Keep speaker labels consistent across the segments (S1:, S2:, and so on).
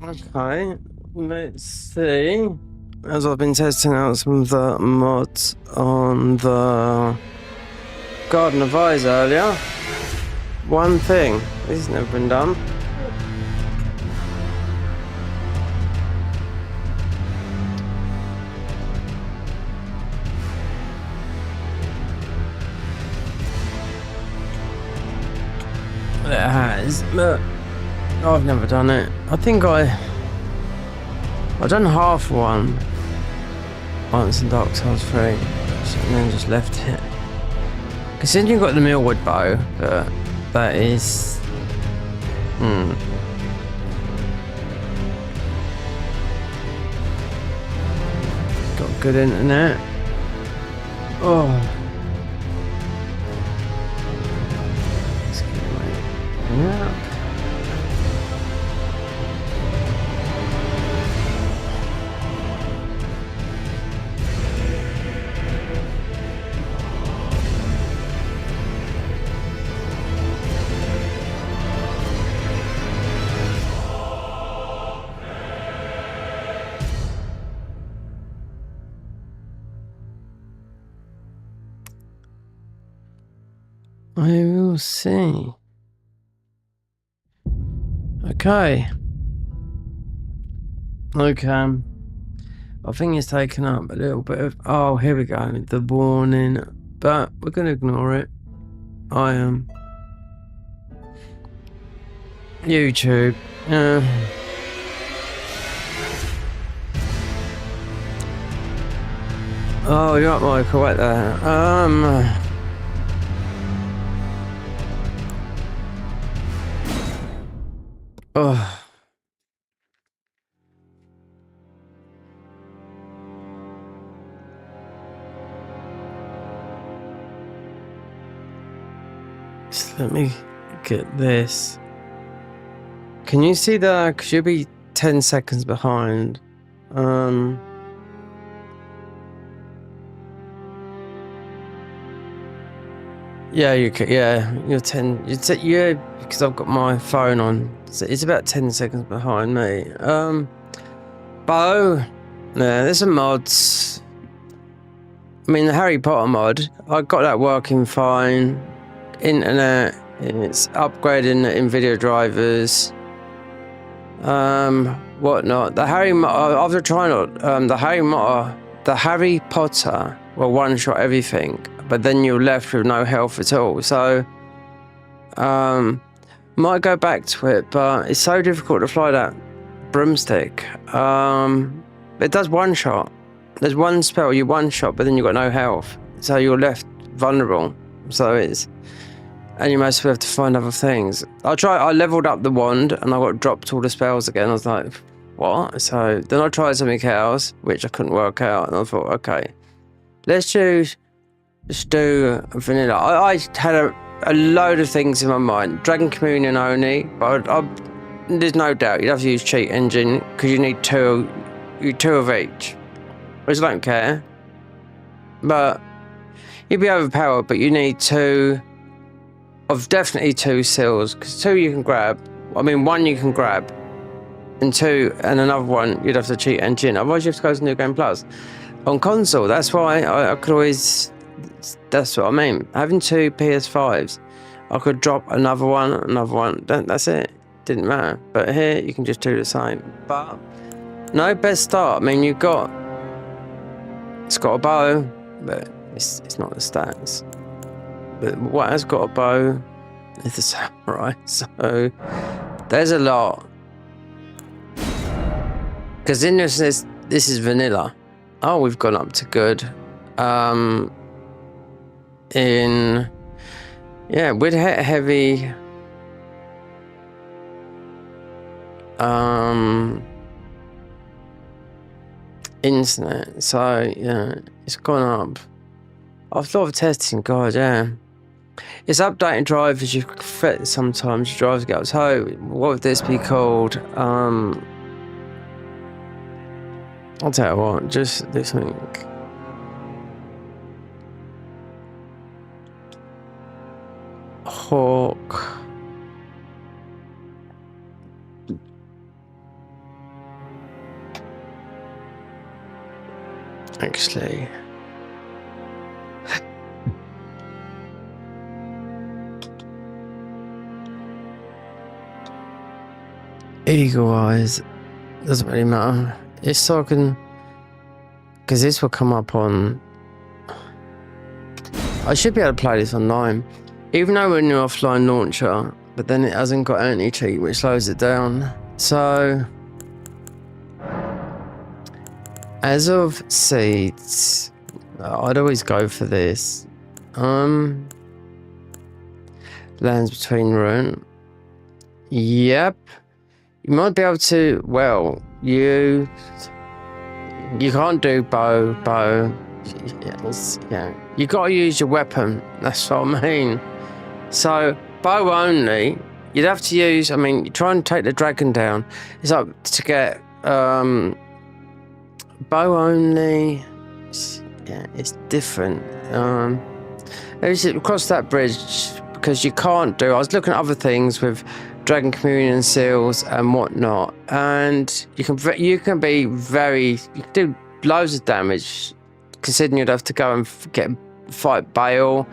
S1: Okay, let's see. As I've been testing out some of the mods on the Garden of Eyes earlier, one thing, this has never been done. It has, but I've never done it. I think I've done half one once in Dark Souls 3, and then just left it. Because then you've got the Millwood bow, but that is... Got good internet. Oh. Let's get my... Yeah. I will see. Okay. I think it's taken up a little bit of... Oh, here we go. The warning. But we're going to ignore it. I am. YouTube. Oh, you're up, Michael. Right there. Oh. Just let me get this. Can you see that? Because you'll be 10 seconds behind. Yeah, you can. Yeah, you're 10. Yeah, because I've got my phone on. So it's about 10 seconds behind me. Bow. Yeah, there's some mods. I mean, the Harry Potter mod, I got that working fine. Internet, it's upgrading the NVIDIA drivers. Whatnot. The Harry after trying it, the Harry Potter will one-shot everything, but then you're left with no health at all. So, might go back to it, but it's so difficult to fly that broomstick. It does one-shot. There's one spell you one-shot, but then you've got no health, so you're left vulnerable. So it's, and you mostly have to find other things. I leveled up the wand and I got dropped all the spells again. I was like, what? So then I tried something else, which I couldn't work out, and I thought, okay, let's do vanilla. I had a load of things in my mind. Dragon Communion only, but there's no doubt you'd have to use cheat engine because you need two of each. Which I don't care. But you'd be overpowered, but you need two of definitely two seals, because two you can grab. I mean, one you can grab, and two, and another one you'd have to cheat engine. Otherwise, you have to go to New Game Plus on console. That's why I could always. That's what I mean. Having two PS5s, I could drop another one. That's it. Didn't matter. But here you can just do the same. But no, best start. I mean, you've got. It's got a bow, but it's not the stats. But what has got a bow is the samurai. So there's a lot. Because in this is vanilla. Oh, we've gone up to good. We'd hit heavy. Internet, so yeah, it's gone up. I've thought of testing, God, yeah. It's updating drivers. You fit sometimes drivers get up. So what would this be called? I'll tell you what, just do something. Hawk. Actually. Eagle eyes. Doesn't really matter. It's so I can... Because this will come up on... I should be able to play this online. Even though we're in the offline launcher, but then it hasn't got anti-cheat, which slows it down. So... As of seeds, I'd always go for this. Lands between ruin. Yep. You might be able to, well, you can't do bow. Yeah. You got to use your weapon. That's what I mean. So bow only. You'd have to use. I mean, you try and take the dragon down. It's like to get bow only. It's different. Cross that bridge because you can't do. I was looking at other things with Dragon Communion seals and whatnot, and you can be very. You can do loads of damage. Considering you'd have to go and fight Bale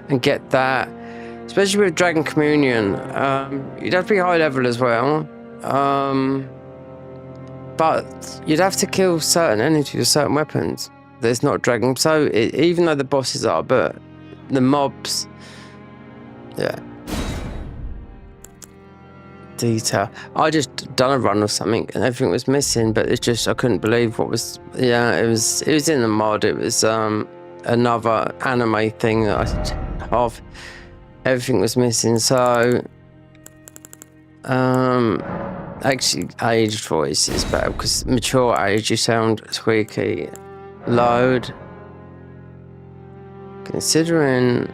S1: and get that, especially with Dragon Communion, you'd have to be high level as well. But you'd have to kill certain enemies with certain weapons. There's not dragon, so even though the bosses are, but the mobs, yeah. Detail. I just done a run or something and everything was missing, but it's just I couldn't believe what was. Yeah, it was in the mod. It was another anime thing that I half everything was missing. So actually, aged voice is better because mature age you sound squeaky. Load. Considering.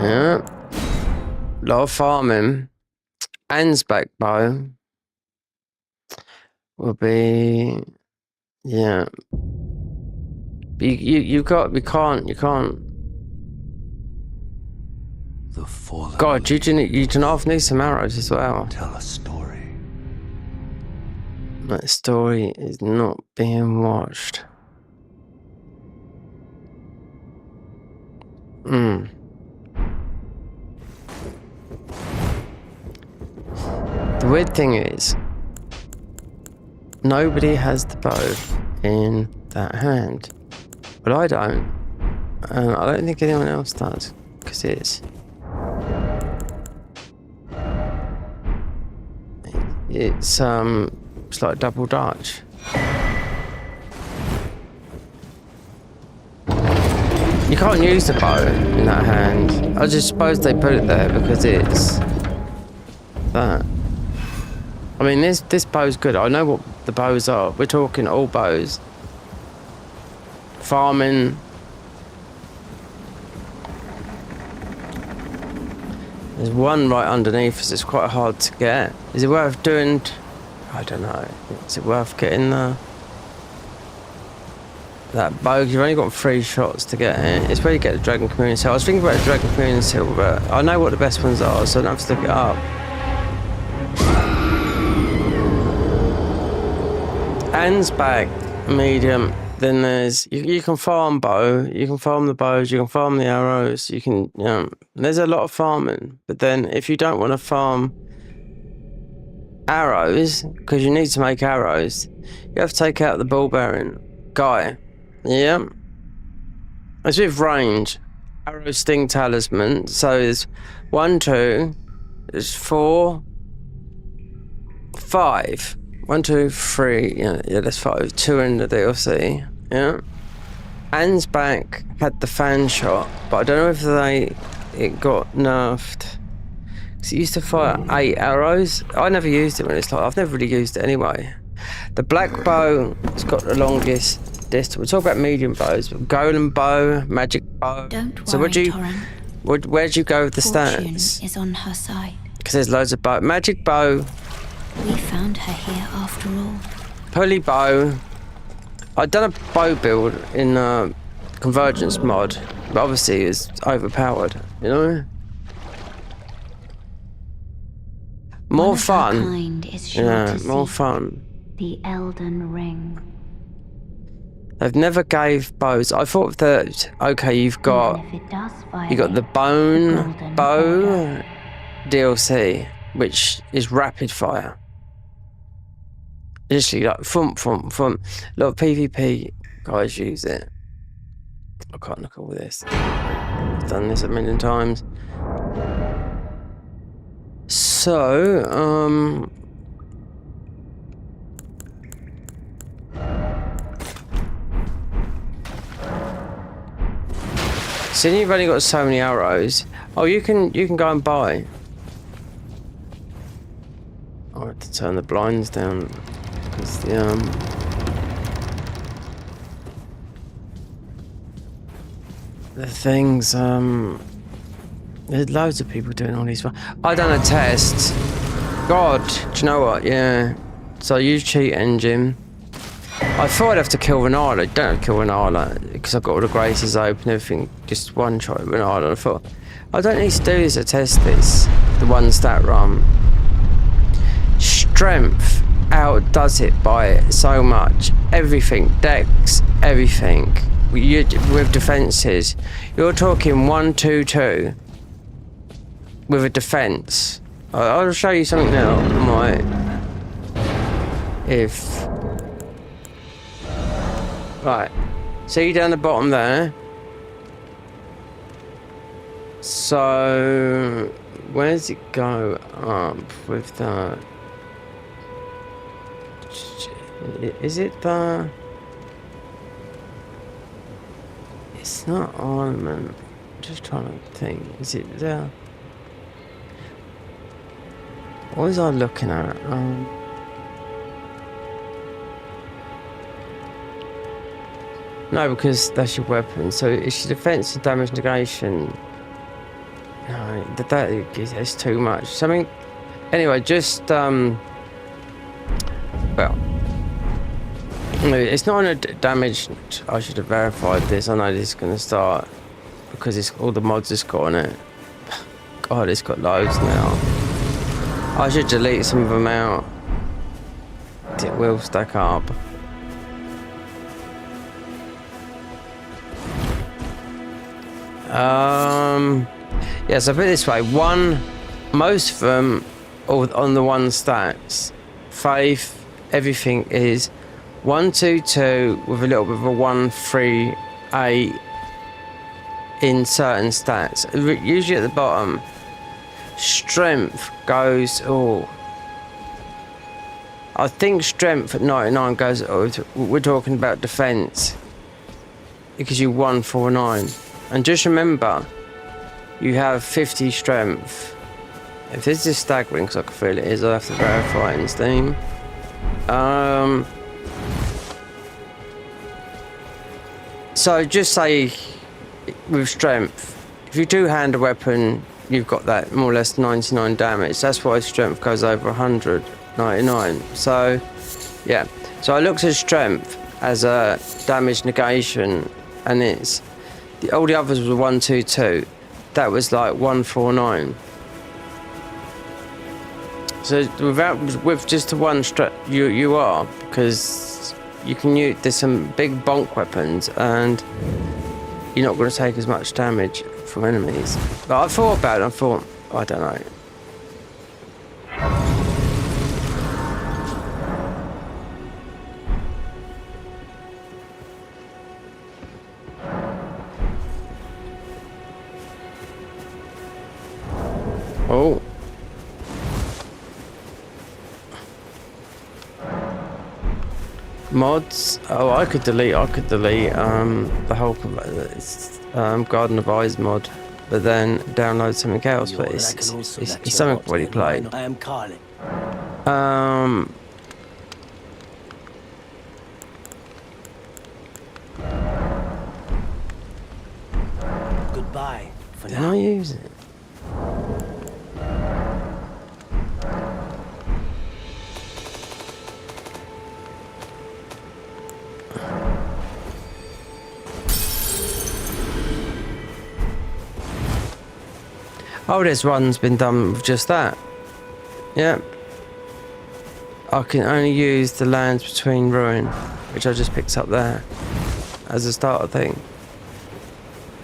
S1: Yeah, lot of farming. Ansback bow will be, yeah. You can't.
S2: The fallen.
S1: God, you can half need some arrows as well.
S2: Tell a story.
S1: That story is not being watched. The weird thing is, nobody has the bow in that hand. But I don't. And I don't think anyone else does. Because it's like double Dutch. You can't use the bow in that hand. I just suppose they put it there because it's that. I mean, this bow's good. I know what the bows are. We're talking all bows. Farming. There's one right underneath us. It's quite hard to get. Is it worth doing? I don't know. Is it worth getting that bow? You've only got 3 shots to get it. It's where you get the Dragon Communion Seal. I was thinking about the Dragon Communion Seal, but I know what the best ones are, so I don't have to look it up. Ansback, medium. Then there's you can farm bow, you can farm the bows, you can farm the arrows, you can there's a lot of farming. But then if you don't want to farm arrows, because you need to make arrows, you have to take out the ball bearing guy. Yeah. It's with range. Arrow sting talisman. So there's 1, 2, there's 4, 5. 1, 2, 3, yeah, that's 5. 2 in the DLC, yeah. Ansback had the fan shot, but I don't know if it got nerfed. Because it used to fire 8 arrows. I never used it when it's like, I've never really used it anyway. The black bow has got the longest distance. We'll talk about medium bows, but golem bow, magic bow.
S3: Don't worry,
S1: so where'd you go with the
S3: Fortune
S1: stats?
S3: is on her side.
S1: Because there's loads of bow. Magic bow.
S3: We found her here after all.
S1: Pulley bow. I'd done a bow build in Convergence mod, but obviously it's overpowered, you know? More
S3: One of her
S1: fun.
S3: kind is sure
S1: Yeah,
S3: to
S1: more
S3: seek
S1: fun.
S3: the ELden ring.
S1: They've never gave bows. I thought that okay, you got
S3: Even if it does
S1: the
S3: violate
S1: bone
S3: golden
S1: bow
S3: order.
S1: DLC, which is rapid fire. Literally like thump. A lot of PvP guys use it. I can't look at all this. I've done this a million times. So, seeing you've only got so many arrows, oh, you can go and buy. I had to turn the blinds down because the things there's loads of people doing all these. I done a test. God, do you know what? Yeah. So I used cheat engine. I thought I'd have to kill vanaila. Don't have to kill vanaila because I've got all the graces open, everything. Just one shot at vanaila. I thought I don't need to do this to test this. The one stat run. Strength outdoes it by so much. Everything, dex, everything. With defenses, you're talking 1, 2, 2 with a defense. I'll show you something now. Right, see down the bottom there. So where does it go up with the? Is it the? It's not ornament. I'm just trying to think. Is it there? What was I looking at? No, because that's your weapon. So it's your defense and damage negation. No, that's too much. Something. Anyway, just well. No, it's not on a damage. I should have verified this. I know this is going to start because it's all the mods it's got on it. God, it's got loads now. I should delete some of them out. It will stack up. Yeah, so put it this way. Most of them on the one stats. Faith, everything is 1, 2, 2 with a little bit of a 1, 3, 8 in certain stats. Usually at the bottom. Strength goes, I think strength at 99 goes, we're talking about defense. Because you 1, 4, 9. And just remember, you have 50 strength. If this is staggering, because I can feel it is, I'll have to verify it in Steam. So just say with strength, if you do hand a weapon, you've got that more or less 99 damage. That's why strength goes over 100, 99. So yeah, so I looked at strength as a damage negation, and it's all the others were 1, 2, 2. That was like 1, 4, 9. So with just the one you are, because you can use, there's some big bonk weapons and you're not going to take as much damage from enemies. But I thought about it, I thought, I don't know. Oh. Mods. Oh, I could delete the whole Garden of Eyes mod, but then download something else. But it's something I've already played.
S4: I am Carlin. Goodbye for
S1: Did
S4: now.
S1: I use it? Oh, this one's been done with just that. Yep. I can only use the lands between ruin, which I just picked up there as a starter thing.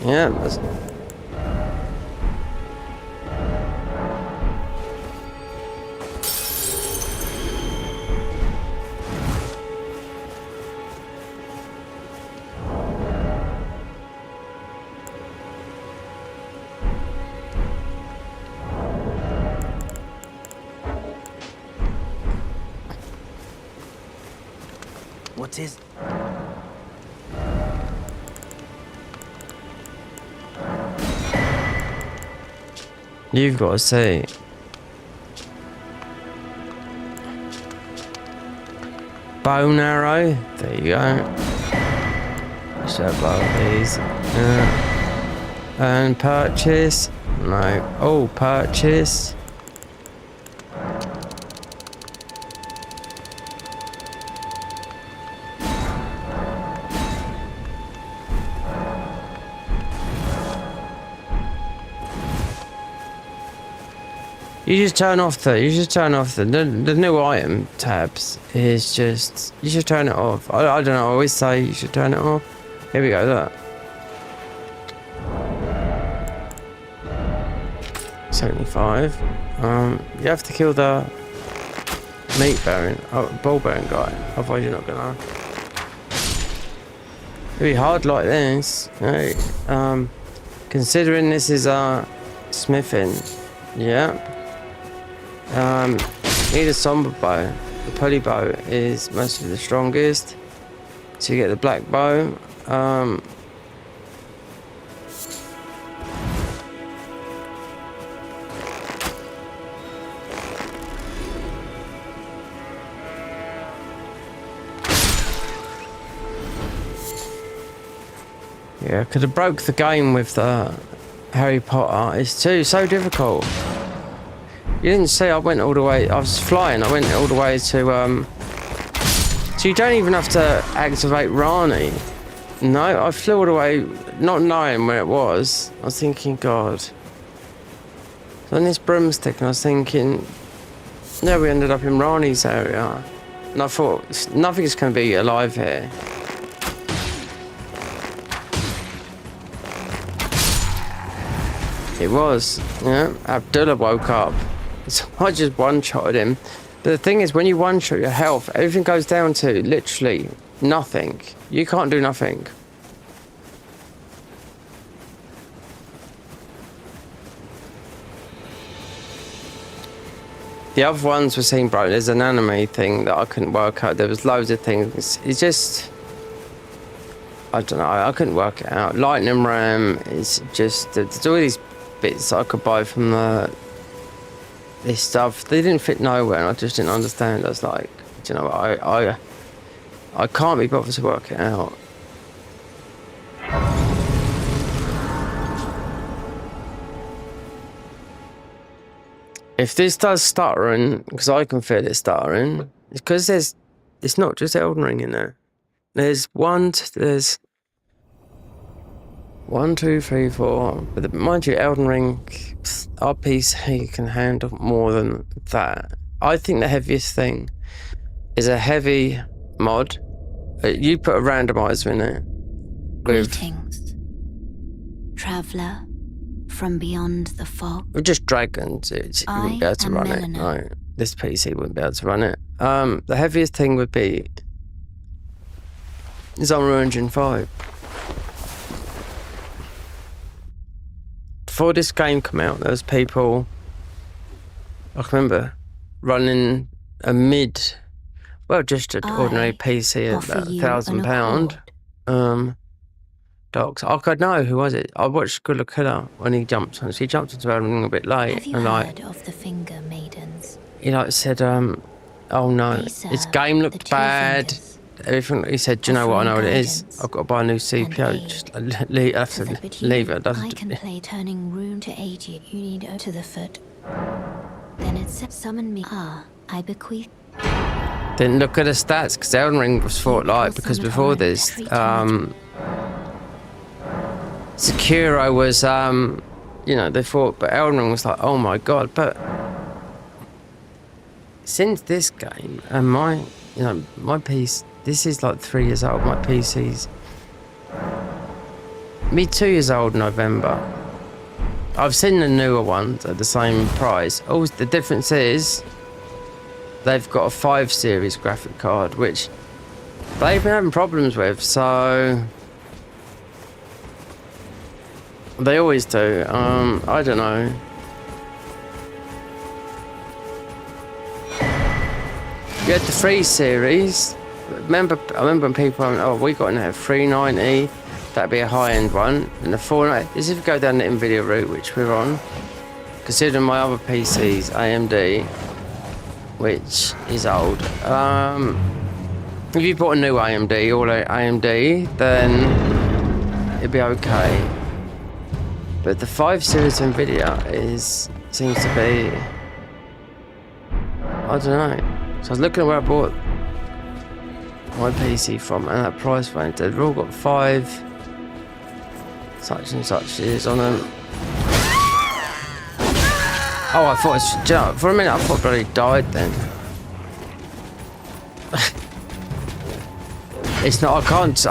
S1: Yeah.
S4: What is...
S1: You've got to see. Bow and arrow. There you go. Should blow these. And purchase. No. Oh, purchase. You just turn off the new item tabs is just, you should turn it off. I don't know, I always say you should turn it off. Here we go, look. 75. You have to kill the meat bearing, ball bearing guy, otherwise you're not gonna. It'll be hard like this. Right. Considering this is smithing, yeah. Need a somber bow. The pulley bow is mostly the strongest. So you get the black bow. Yeah, could have broke the game with the Harry Potter. It's so difficult. You didn't see I went all the way. I was flying. I went all the way to. So you don't even have to activate Rani. No, I flew all the way, not knowing where it was. I was thinking, God. So on this broomstick, and I was thinking, yeah, we ended up in Rani's area, and I thought nothing's going to be alive here. It was. Yeah, Abdullah woke up. So I just one-shotted him. But the thing is, when you one-shot your health, everything goes down to literally nothing. You can't do nothing. The other ones were saying, bro, there's an anime thing that I couldn't work out. There was loads of things. It's just... I don't know. I couldn't work it out. Lightning Ram is just... There's all these bits I could buy from this stuff. They didn't fit nowhere, and I just didn't understand. I was like, do you know what? I can't be bothered to work it out. If this does stuttering, because I can feel it stuttering, it's because it's not just Elden Ring in there. There's 1, 2, 3, 4. But mind you, Elden Ring, our PC can handle more than that. I think the heaviest thing is a heavy mod. You put a randomizer in it.
S3: Greetings, traveller from beyond the fog.
S1: With just dragons, you wouldn't be able to run it. No, this PC wouldn't be able to run it. The heaviest thing would be is Unreal Engine 5. Before this game came out, there was people, I can remember, running a just an ordinary PC at about £1,000. Docs. I could know, who was it? I watched Good Luck Killer when he jumped on. So he jumped into Elden Ring a bit late.
S3: Have you heard of the Finger Maidens?
S1: He said, oh no, his game looked bad. Everything. He said, do you know what? I know what it is. I've got to buy a new CPU. Just I have to leave it.
S3: I can play turning rune to aid you. You need to the foot. Then it said, summon me. I bequeath.
S1: Didn't look at the stats because Elden Ring was fought like because before this, Sekiro was, they fought, but Elden Ring was like, oh my god, but since this game and my piece, this is like 3 years old. My PC's me 2 years old in November. I've seen the newer ones at the same price. Oh, the difference is they've got a 5 series graphic card, which they've been having problems with, so they always do. I don't know. You had the 3 series. I remember when people went, oh, we got in at 390. That'd be a high-end one. And the 490. This is if we go down the Nvidia route, which we're on. Considering my other PC's AMD, which is old. If you bought a new AMD or AMD, then it'd be okay. But the 5 series Nvidia seems to be, I don't know. So I was looking at where I bought my PC from and that price range. They've all got 5 such and such is on them. Oh, I thought it's for a minute. I thought I bloody died then. It's not. I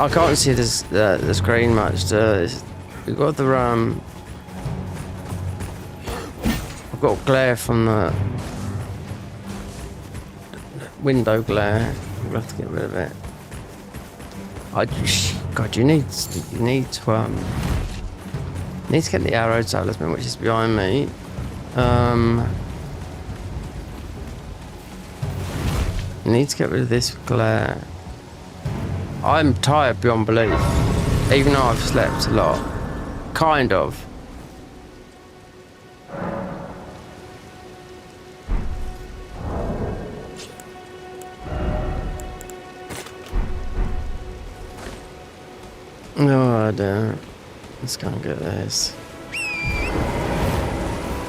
S1: can't see the screen much. We've got the I've got glare from the window glare. We'll have to get rid of it. God, you need to get the arrow talisman, which is behind me. Need to get rid of this glare. I'm tired beyond belief, even though I've slept a lot. Kind of. No, I don't. Let's go and get this.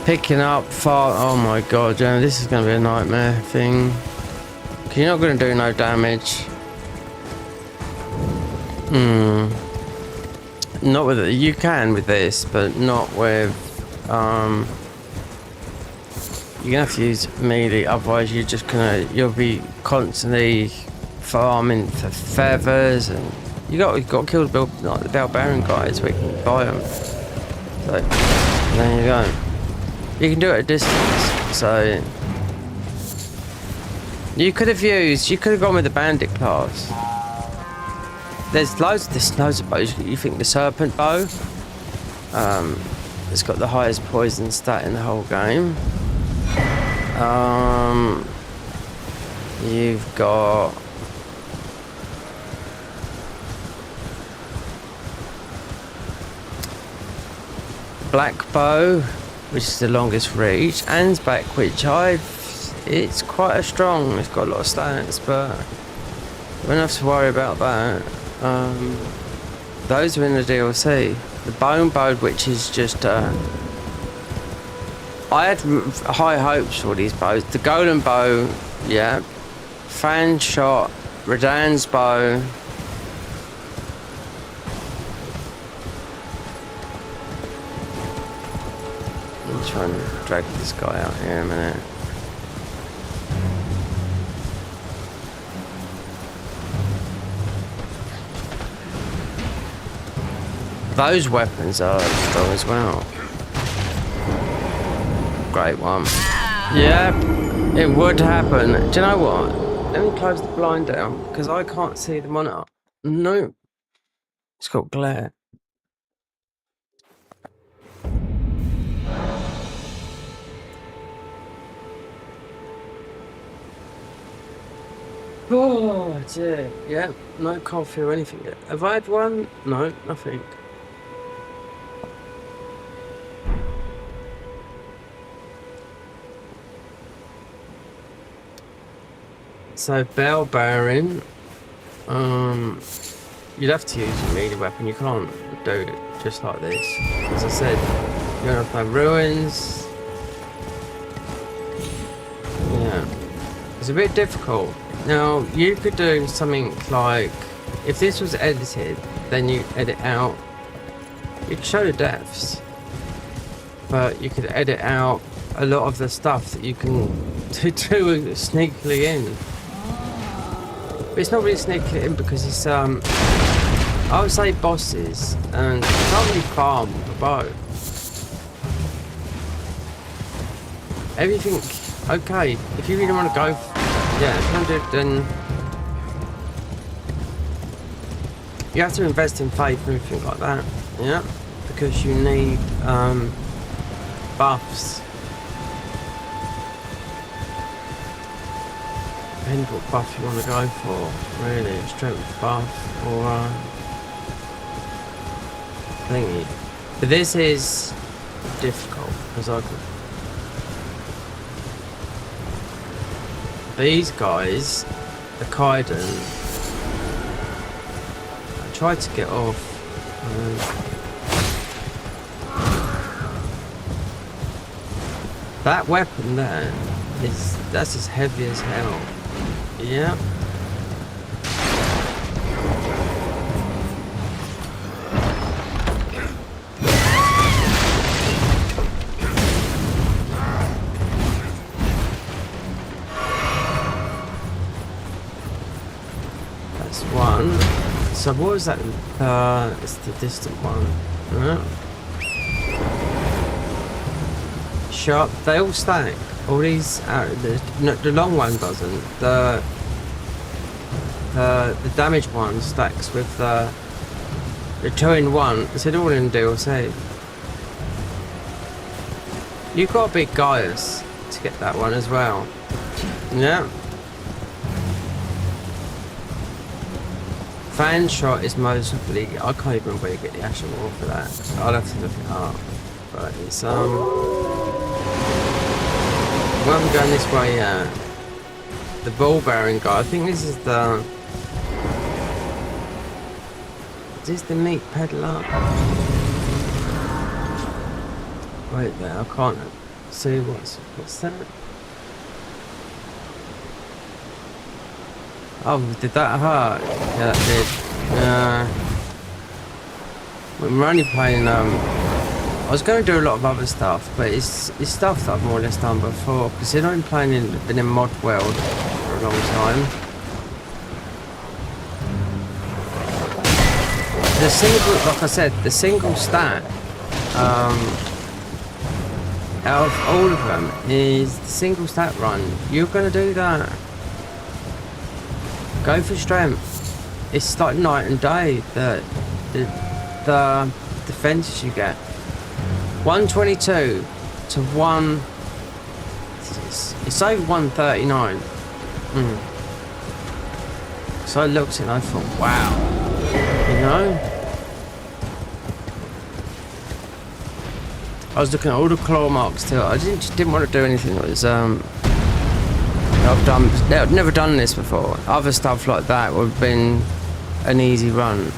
S1: Picking up far. Oh my god, yeah, this is going to be a nightmare thing. You're not going to do no damage. Not with it. You can with this, but not with. You're gonna have to use melee, otherwise you'll be constantly farming for feathers, and you got to kill the barbarian guys. We can buy them. So there you go. You can do it at a distance. So you could have gone with the bandit class. There's loads of bows. You think the serpent bow? It's got the highest poison stat in the whole game. You've got black bow, which is the longest reach, and back, which it's quite a strong. It's got a lot of stats, but we don't have to worry about that. Those are in the DLC. The bone bow, which is just I had high hopes for these bows. The golden bow, yeah. Fan shot, Radan's bow. I'm trying to drag this guy out here in a minute. Those weapons are strong as well. Great one. Yeah, it would happen. Do you know what? Let me close the blind down because I can't see the monitor. No. It's got glare. Oh dear. Yeah, no, can't feel anything yet. Have I had one? No, nothing. So barbarian, you'd have to use a melee weapon. You can't do it just like this. As I said, you're gonna play ruins. Yeah, it's a bit difficult. Now you could do something like, if this was edited, then you edit out. You could show the deaths, but you could edit out a lot of the stuff that you can do sneakily in. But it's not really sneakily in because it's I would say bosses, and you can't really farm with a bow. Everything, okay, if you really want to go, yeah, if you want to do it, then you have to invest in faith and everything like that, yeah, because you need buffs. Depends what buff you want to go for, really, a strength buff or thingy. But this is difficult because I could. These guys, the Kaiden, I tried to get off. That weapon there that's as heavy as hell. Yeah. That's one. So what was that? It's the distant one. Yeah. Sharp. They all stack. All these, the long one doesn't. The damaged one stacks with the 2-in-1. Is it all in DLC? You've got to beat Gaius to get that one as well. Yeah. Fan shot is mostly. I can't even remember where you get the action wall for that. I'll have to look it up. But it's well, I'm going this way, the ball bearing guy. I think this is the. Is this the meat peddler? Right there, I can't see what's that. Oh, did that hurt? Yeah, that did. We're only playing, I was going to do a lot of other stuff, but it's stuff that I've more or less done before, because I've been in mod world for a long time. The single, like I said, the single stat, out of all of them, is the single stat run. You're going to do that. Go for strength. It's like night and day, the defenses you get. 122 to 1. It's over 139. So I looked and I thought, wow, you know. I was looking at all the claw marks too. I just didn't want to do anything that was I've never done this before. Other stuff like that would have been an easy run.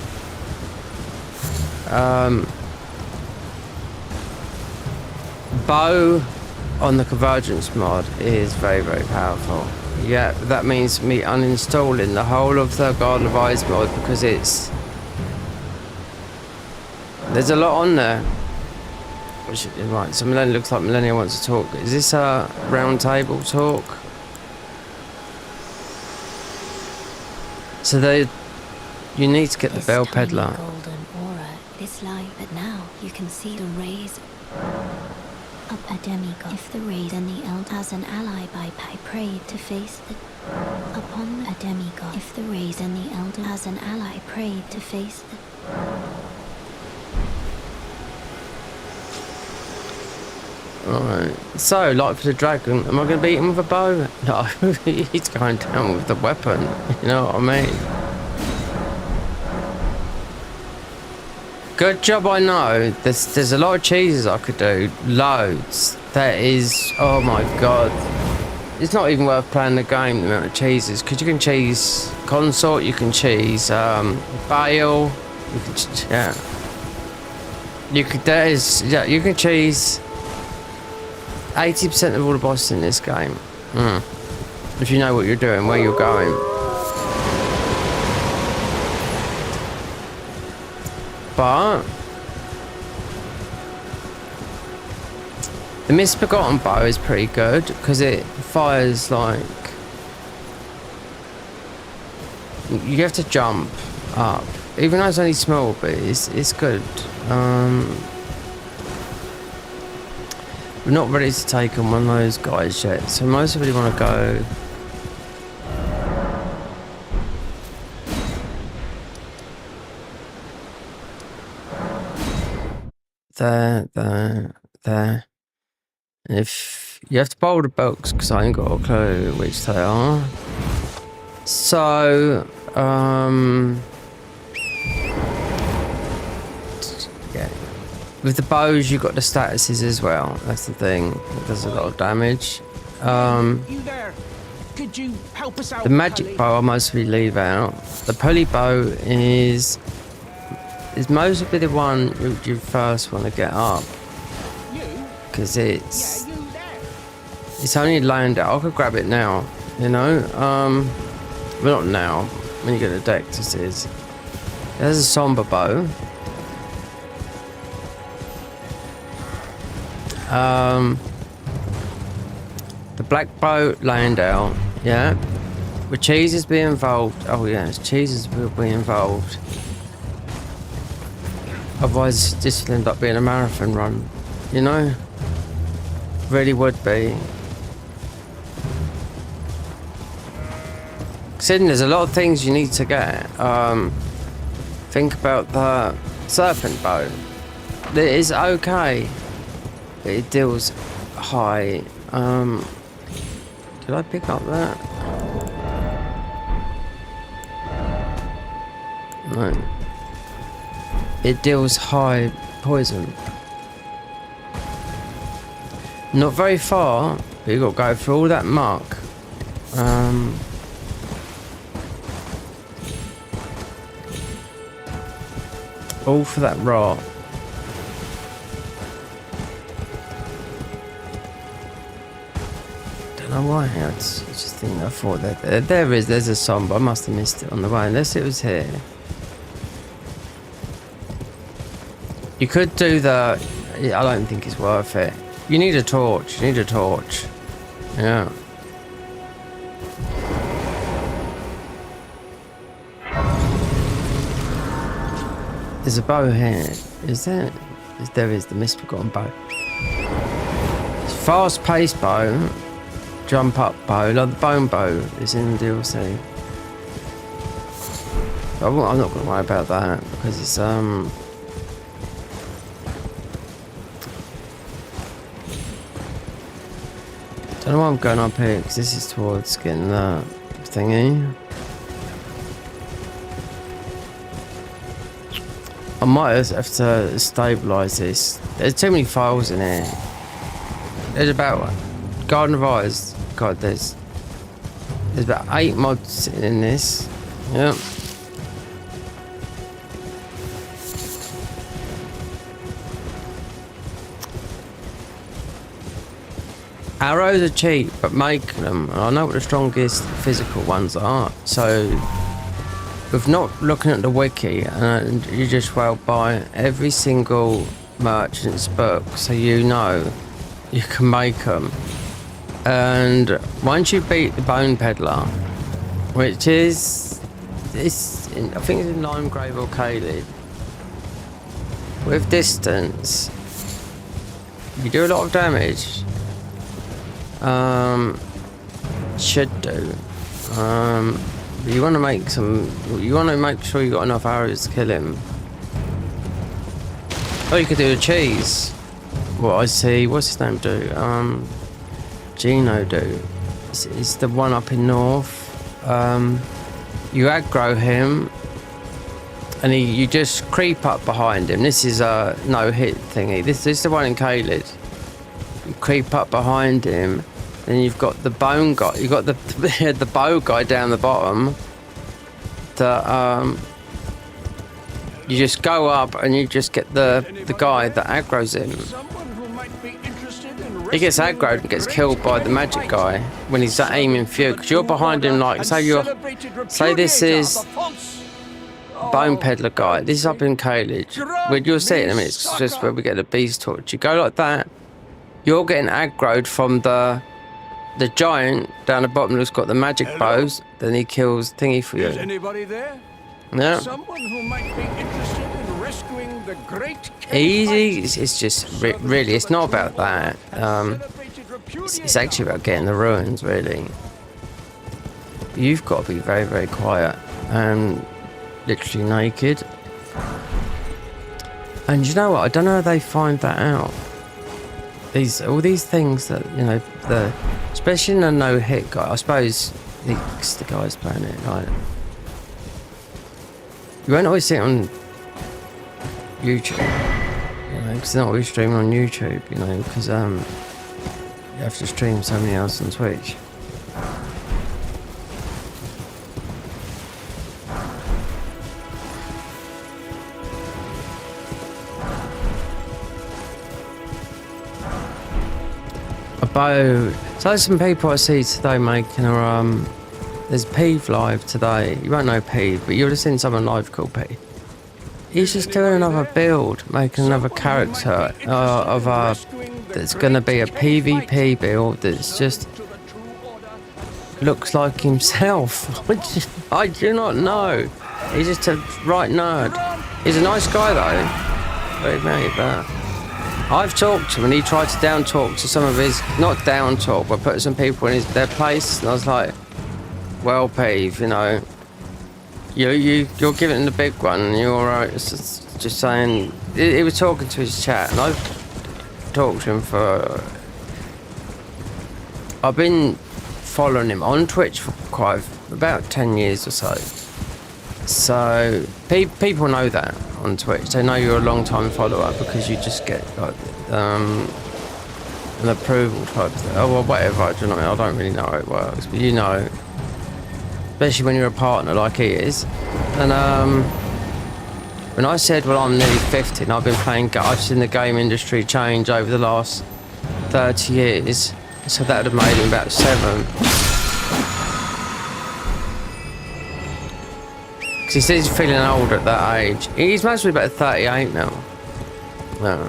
S1: Bow on the Convergence mod is very, very powerful. Yeah, that means me uninstalling the whole of the Garden of Eyes mod because there's a lot on there. Right, so Millennia looks like Millennia wants to talk. Is this a round table talk? So you need to get the Bell Peddler.
S3: Golden aura, this light, but now you can see the rays of a demigod. If the rays and the Eld has an ally by I prayed to face the upon a demigod. If the rays and the Elder has an ally prayed to face the
S1: Alright, so like for the dragon, am I going to beat him with a bow? No, he's going down with the weapon, you know what I mean? Good job, I know. There's a lot of cheeses I could do, loads. That is, oh my god. It's not even worth playing the game, the amount of cheeses, because you can cheese Consort, you can cheese Bale, you can, yeah. You can cheese 80% of all the bosses in this game. If you know what you're doing, where you're going. But The misbegotten bow is pretty good because it fires like you have to jump up, even though it's only small, but it's good. We're not ready to take on one of those guys yet, so most of you want to go. There. And if you have to bowl the books, because I ain't got a clue which they are. So, yeah. With the bows, you've got the statuses as well. That's the thing. It does a lot of damage.
S5: You there? Could you help us out?
S1: The magic bow I mostly leave out. The pulley bow is mostly the one you first want to get up. Because it's only laying down. I could grab it now, you know. Well, not now. When you get the deck, this is. There's a somber bow. The black bow laying down. Yeah. With cheeses being involved. Oh yes, cheeses will be involved. Otherwise, this will end up being a marathon run. You know. Really would be. Considering there's a lot of things you need to get. Think about the serpent bow. It is okay. But it deals high. Did I pick up that? No. It deals high poison. Not very far, but you got to go through all that muck. All for that rot. Don't know why. I just think I thought that there's a song, but I must have missed it on the way. Unless it was here. You could do the. I don't think it's worth it. You need a torch. Yeah. There's a bow here. Is there? There is the misbegotten bow. It's fast-paced bow. Jump up bow. Like the bone bow is in the DLC. But I'm not going to worry about that because it's I don't know why I'm going up here because this is towards getting the thingy. I might have to stabilise this. There's too many files in here. There's about Garden of Eyes. God, there's about 8 mods in this. Yep. Arrows are cheap, but make them. I know what the strongest physical ones are. So, with not looking at the wiki, and you just well buy every single merchant's book, so you know you can make them. And once you beat the Bone Peddler, which is I think it's in Limegrave or Caelid, with distance, you do a lot of damage. Should do. You want to make some. You want to make sure you got enough arrows to kill him. Oh, you could do a cheese. What I see. What's his name do? Gino do. It's the one up in north. You aggro him, and you just creep up behind him. This is a no hit thingy. This is the one in Caelid. You creep up behind him. Then you've got the bone guy. You've got the bow guy down the bottom. You just go up and you just get the guy that aggroes him. He gets aggroed and gets killed by the magic guy when he's aiming for you. Because you're behind him, like say this is Bone Peddler guy. This is up in Caelid. Where you'll see it in a minute. It's just where we get the beast torch. You go like that. You're getting aggroed from the giant down the bottom who's got the magic bows. Then he kills thingy for
S5: Is
S1: you.
S5: anybody there?
S1: Yeah.
S5: Someone who might be interested in rescuing the great
S1: Easy. It's just really. It's not about that. It's actually about getting the ruins. Really. You've got to be very, very quiet and literally naked. And you know what? I don't know how they find that out. All these things that, you know, especially in a no-hit guy. I suppose the guy's playing it like. You won't always see it on YouTube, you know, because they're not always streaming on YouTube, you know, because you have to stream something else on Twitch. So some people I see today making there's Peeve live today. You won't know Peeve, but you would have seen someone live called Peeve. He's just doing another build, making another character that's going to be a PvP build that's just looks like himself. I do not know. He's just a right nerd. He's a nice guy though, believe me, but I've talked to him and he tried to down talk to some of his, not down talk, but put some people in their place, and I was like, well, Peeve, you know, you're giving it the big one, and you're alright. It's just saying, he was talking to his chat, and I've talked to him I've been following him on Twitch for about 10 years or so. So people know that on Twitch. They know you're a long time follower because you just get like an approval type thing. Oh well, whatever. I don't really know how it works, but you know, especially when you're a partner like he is. And when I said, well, I'm nearly 50 and I've been playing, I've seen the game industry change over the last 30 years. So that would have made him about 7. He says he's feeling old at that age. He's must be about 38 now. No.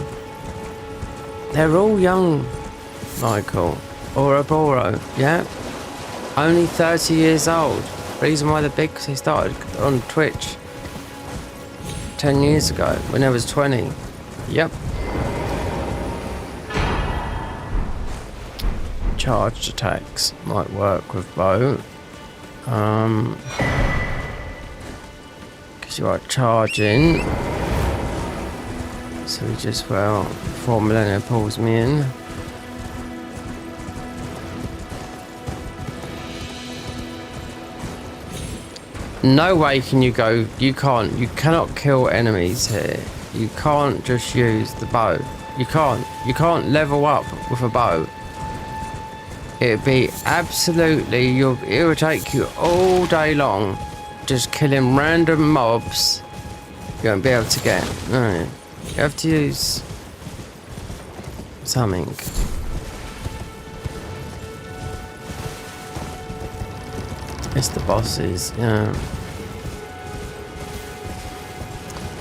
S1: They're all young, Michael. Ouroboros, yeah? Only 30 years old. Reason why they're big, because he started on Twitch 10 years ago, when I was 20. Yep. Charged attacks might work with bow. You are charging, so we just, well, 4 millennia pulls me in. No way can you go, you cannot kill enemies here. You can't just use the bow. You can't level up with a bow. It'd be absolutely, it would take you all day long just killing random mobs. You won't be able to get. No, you have to use something. It's the bosses, yeah.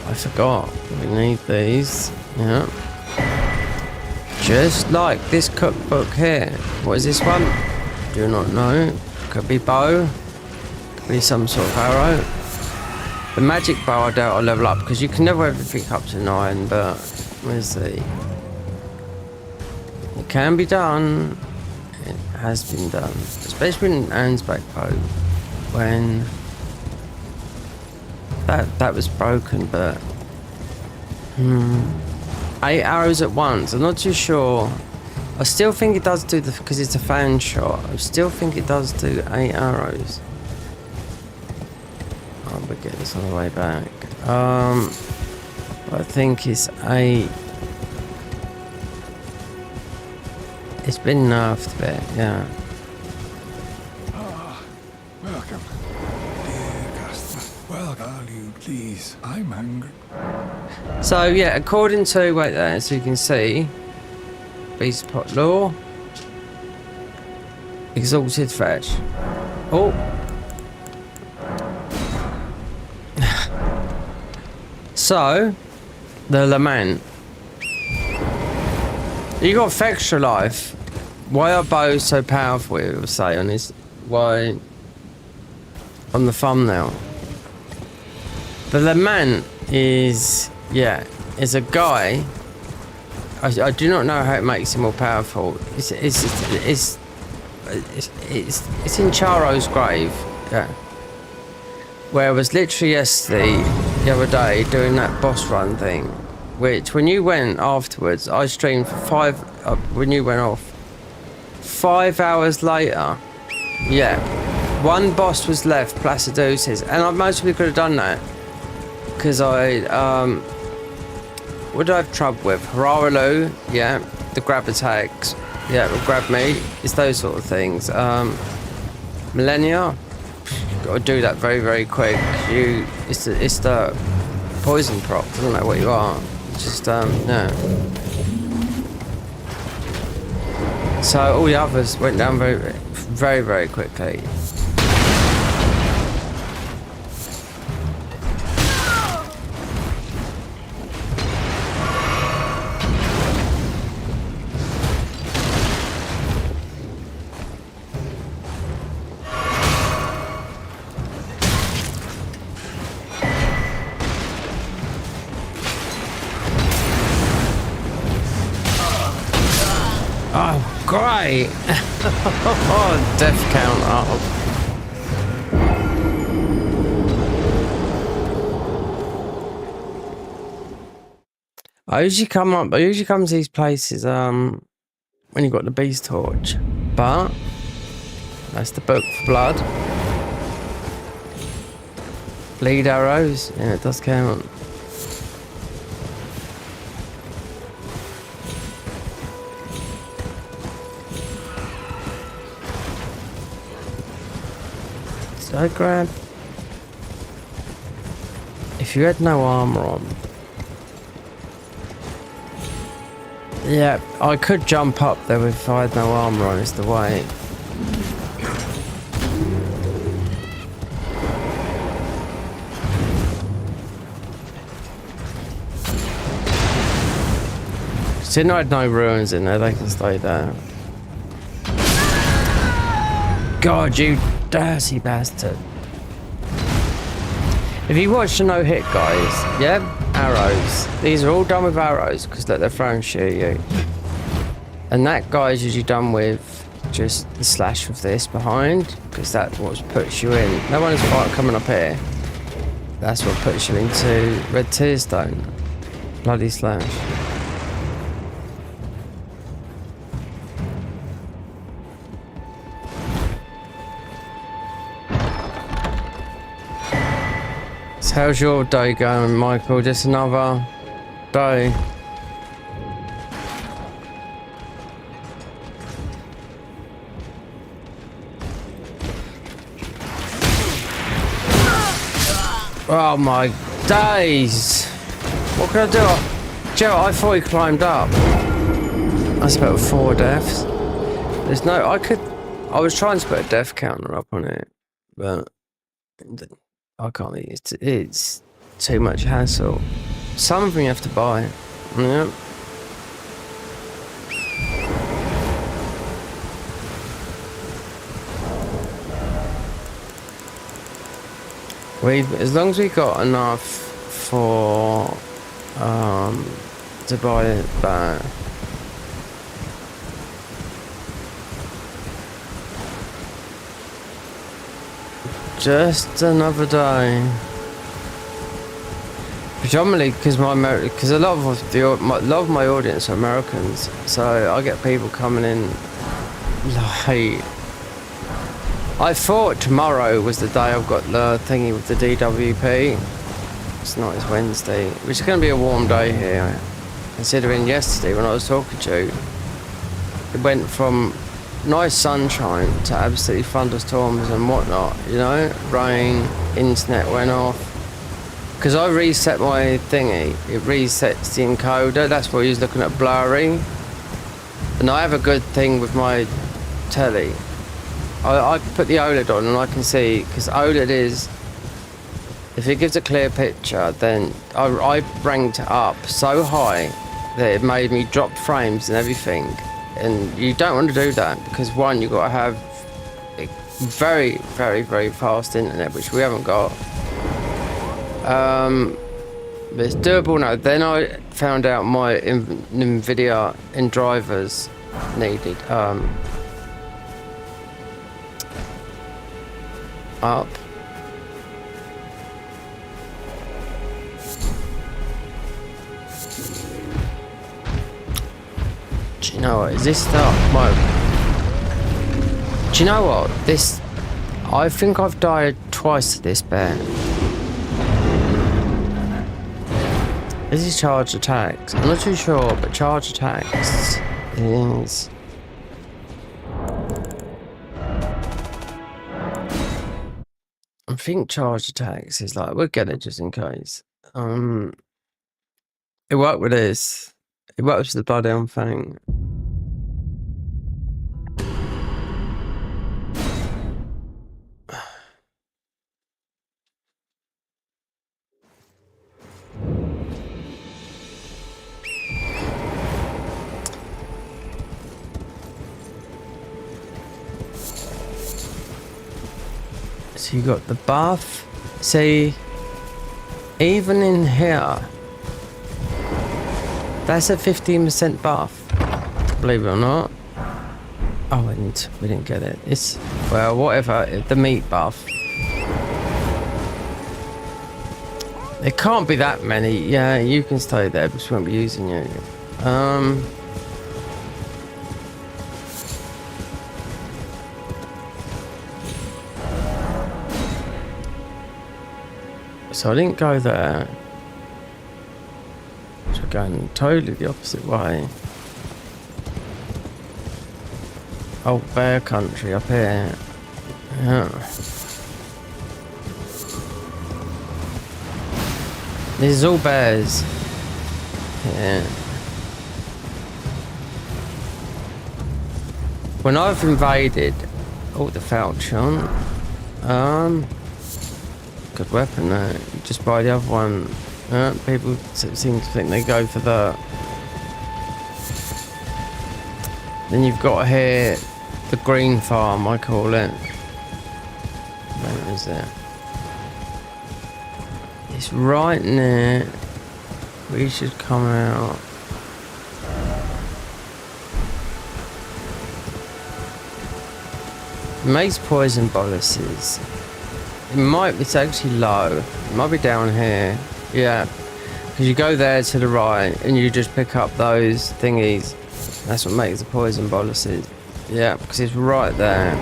S1: I forgot. We need these. Yeah. Just like this cookbook here. What is this one? Do not know. Could be bow. Be some sort of arrow. The magic bow I doubt I'll level up because you can never everything up to 9, but where's the... It can be done. It has been done. Especially in Anne's back bow. When that was broken, but 8 arrows at once. I'm not too sure. I still think it does do because it's a fan shot. I still think it does do 8 arrows. We'll get this on the way back. I think it's 8. It's been nerfed a bit, yeah.
S2: Welcome. Dear customer. Welcome, you please. I'm hungry.
S1: So yeah, according to wait there, so you can see, Beast Pot Law, Exalted Fetch. Oh. So, the Lament. You got extra life. Why are bows so powerful? It will say on his why on the thumbnail. The Lament is is a guy. I do not know how it makes him more powerful. It's in Charo's grave. Yeah. Where I was literally yesterday, the other day, doing that boss run thing, which when you went afterwards, I streamed for when you went off. 5 hours later, one boss was left, Placiduce's, and I mostly could have done that because what do I have trouble with? Hararalu, the grab attacks, will grab me. It's those sort of things. Millennia, got to do that very, very quick. It's the poison prop. Doesn't matter what you are. Just So all the others went down very, very, very quickly. Oh, great! Oh, death count up. I usually come to these places when you've got the beast torch, but that's the book for blood. Bleed arrows, yeah, it does count. I grab? If you had no armor on, I could jump up there if I had no armor on. Is the way. Since I had no ruins in there, they can stay there. God, you dirty bastard. If you watch the no hit guys, arrows. These are all done with arrows because they're throwing shit at you. And that guy is usually done with just the slash of this behind because that's what puts you in. No one's quite coming up here. That's what puts you into Red Tearstone. Bloody slash. How's your day going, Michael? Just another day. Oh my days! What can I do? Joe, I thought he climbed up. That's about 4 deaths. There's no. I was trying to put a death counter up on it, but I can't. It's too much hassle. Some of them you have to buy. Yeah. As long as we got enough for to buy it back. Just another day. Predominantly because a lot of my audience are Americans, so I get people coming in like. I thought tomorrow was the day I've got the thingy with the DWP. It's not, it's Wednesday, which is going to be a warm day here. Considering yesterday when I was talking to you, it went from nice sunshine to absolutely thunderstorms and whatnot, you know, rain, internet went off. Because I reset my thingy, it resets the encoder, that's why he's looking at blurry. And I have a good thing with my telly. I put the OLED on and I can see, because OLED is, if it gives a clear picture, then I ranked it up so high that it made me drop frames and everything. And you don't want to do that because one, you've got to have a very, very, very fast internet, which we haven't got. But it's doable now. Then I found out my NVIDIA in drivers needed up. Do you know what? Is this stuff? Do you know what? This. I think I've died twice to this bear. This is charge attacks. I'm not too sure, but charge attacks is. I think charge attacks is like, we'll get it just in case. It worked with this. It works with the bloody damn thing. So you got the buff. See, even in here, that's a 15% buff. Believe it or not. Oh, we didn't get it. It's, well, whatever. The meat buff. There can't be that many. Yeah, you can stay there because we won't be using you. So I didn't go there. So going totally the opposite way. Oh, bear country up here. Yeah. This is all bears. Yeah. When I've invaded, oh, the falchion. Good weapon there. Just buy the other one. People seem to think they go for the. Then you've got here the green farm, I call it. Where is it? It's right near. We should come out. It makes poison boluses. It's actually low. It might be down here. Yeah. Because you go there to the right and you just pick up those thingies. That's what makes the poison boluses. Yeah, because it's right there.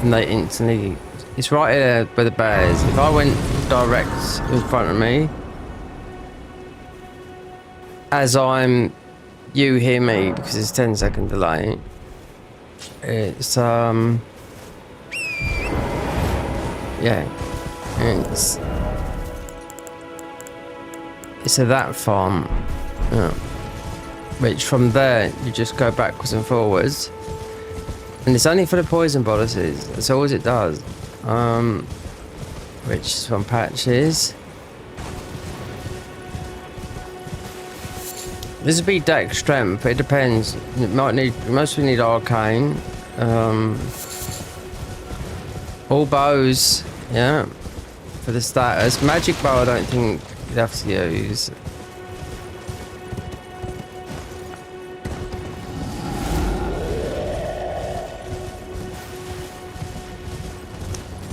S1: And they instantly. It's right there by the bears. If I went direct in front of me, as you hear me because it's 10-second delay. It's yeah. It's a that farm, yeah. Which from there you just go backwards and forwards, and it's only for the poison boluses. That's all it does. Which is from patches. This would be dex strength, but it depends. It might need. Mostly need arcane. All bows, yeah. For the status. Magic bow I don't think you'd have to use.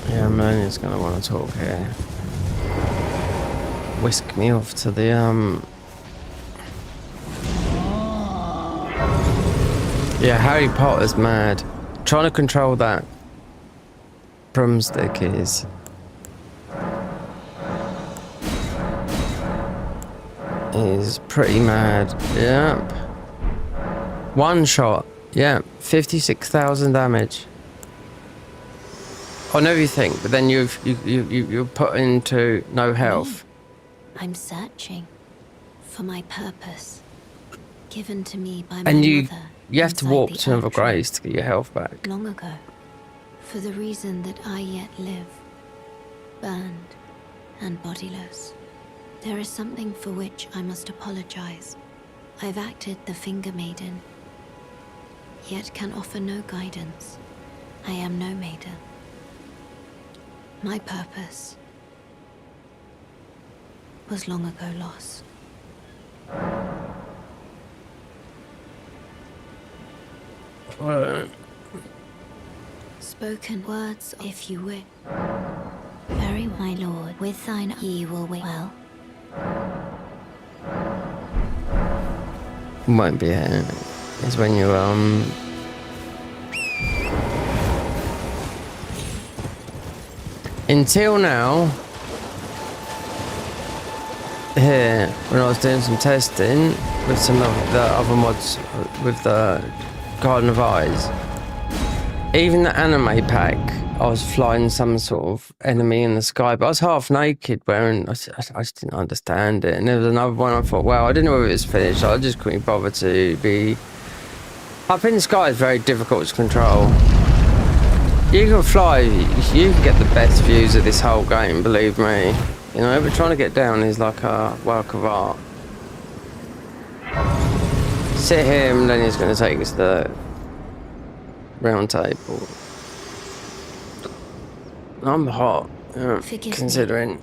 S1: Yeah, man is gonna want to talk here. Whisk me off to the yeah, Harry Potter's mad. Trying to control that broomstick is pretty mad. Yep. One shot. Yeah, 56,000 damage on everything, but then you're put into no health.
S3: I'm searching for my purpose, given to me by my
S1: And
S3: mother.
S1: you have to walk
S3: inside
S1: to
S3: the
S1: another
S3: Earth Tree
S1: grace to get your health back.
S3: long ago, for the reason that I yet live, burned and bodiless. There is something for which I must apologize. I've acted the finger maiden, yet can offer no guidance. I am no maiden. My purpose was long ago lost. Spoken words, if you will. Very well, my lord, with thine ye will wait well.
S1: Won't be here. It's when you until now, here when I was doing some testing with some of the other mods with the Garden of Eyes, even the anime pack, I was flying some sort of enemy in the sky, but I was half naked wearing, I just didn't understand it. And there was another one I thought, wow, I didn't know if it was finished, I just couldn't bother to be. Up in the sky is very difficult to control. You can fly, you can get the best views of this whole game, believe me. You know, but trying to get down is like a work of art. Sit here and then he's going to take us to the round table. I'm hot, considering.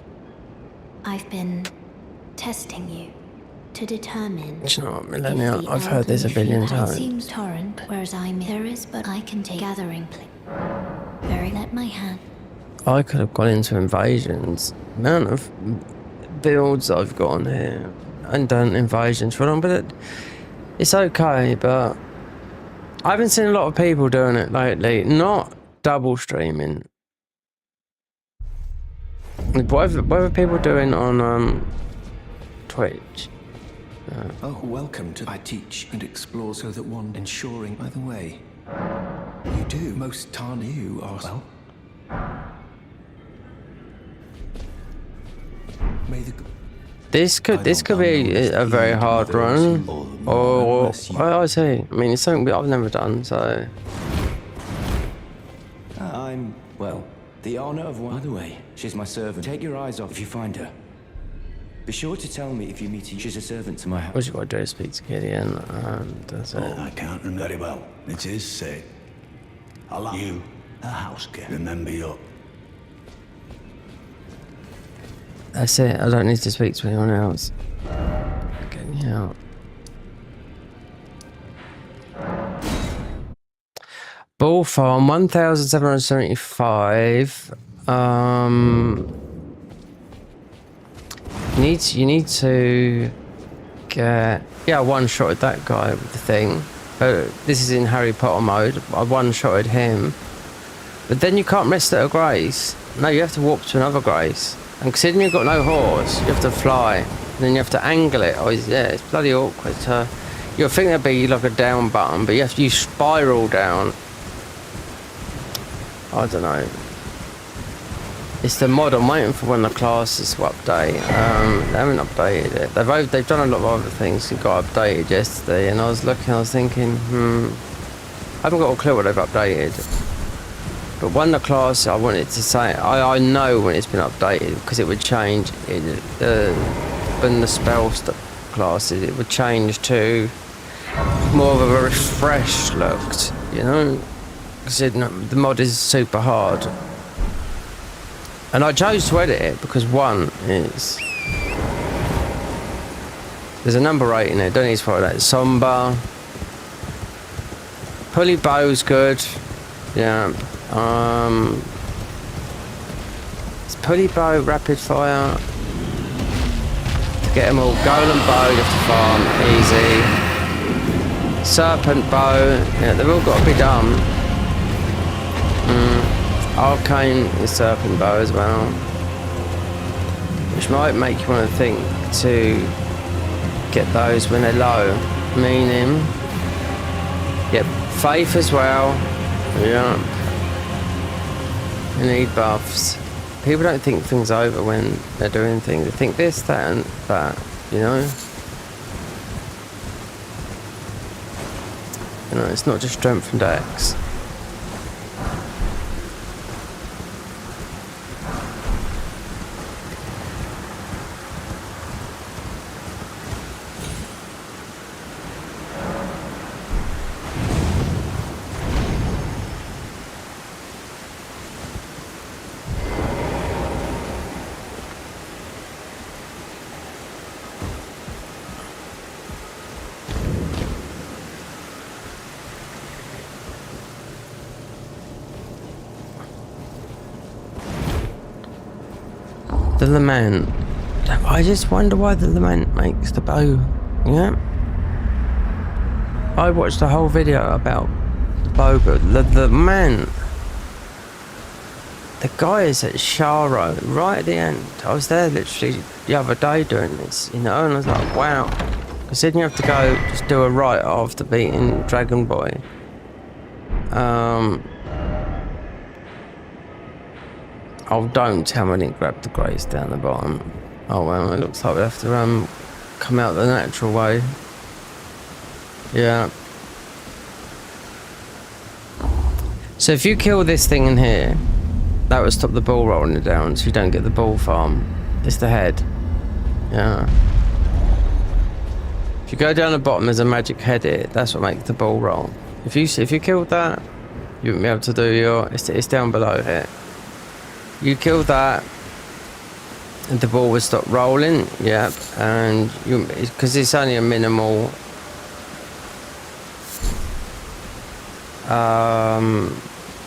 S3: I've been testing you to determine.
S1: You know what, Millennia, I've heard this a billion times.
S3: It seems torrent, whereas there is, but I can take gathering place. Very let my hand.
S1: I could have gone into invasions. Amount of builds I've got on here and done invasions for them, but it's okay. But I haven't seen a lot of people doing it lately. Not double streaming. What are people doing on Twitch?
S6: Oh, welcome to I teach and explore so that one ensuring. By the way, you do most Tarnu are well. May the
S1: This could be a very hard run, or I see. I mean, it's something I've never done, so.
S4: I'm, well, the honor of one. By the way, she's my servant. Take your eyes off if you find her. Be sure to tell me if you meet her. She's a servant to my house.
S1: What you got to do is speak to Gideon, and that's it.
S7: I can't remember very well. It is said. I love you, a house girl. Remember your.
S1: That's it. I don't need to speak to anyone else. Getting out. Ball farm 1,775. You need to get one-shotted that guy with the thing. This is in Harry Potter mode. I one-shotted him, but then you can't rest at a grace. No, you have to walk to another grace. And considering you've got no horse, you have to fly, and then you have to angle it. Oh, yeah, it's bloody awkward. You'll think there'd be like a down button, but you spiral down. I don't know. It's the mod. I'm waiting for when the classes will update. They haven't updated it. They've done a lot of other things and got updated yesterday. And I was thinking, I haven't got a clue what they've updated. But when the class, I wanted to say, I know when it's been updated because it would change. When the spell classes, it would change to more of a refreshed look. You know, because the mod is super hard. And I chose to edit it because one is there's a number 8 in there, don't need to follow that. Somber. Pulley bow's good. Yeah. It's pulley bow, rapid fire. To get them all. Golden bow, you have to farm, easy. Serpent bow, yeah, they've all got to be done. Arcane is serpent bow as well, which might make you want to think to get those when they're low, meaning get faith as well. Yeah, you need buffs. People don't think things over when they're doing things. They think this, that and that, you know. You know, it's not just strength and dex. The lament. I just wonder why the lament makes the bow. Yeah. I watched a whole video about the bow, but the lament. The guy is at Sharo, right at the end. I was there literally the other day doing this, you know, and I was like, wow. Because then you have to go just do a right after beating Dragon Boy. Oh, don't tell me I didn't grab the grace down the bottom. Oh well, it looks like we have to come out the natural way. Yeah. So if you kill this thing in here, that would stop the ball rolling it down, so you don't get the ball farm. It's the head. Yeah. If you go down the bottom, there's a magic head here. That's what makes the ball roll. If you killed that, you wouldn't be able to do your. It's down below here. You killed that, and the ball would stop rolling. Yep, and because it's only a minimal.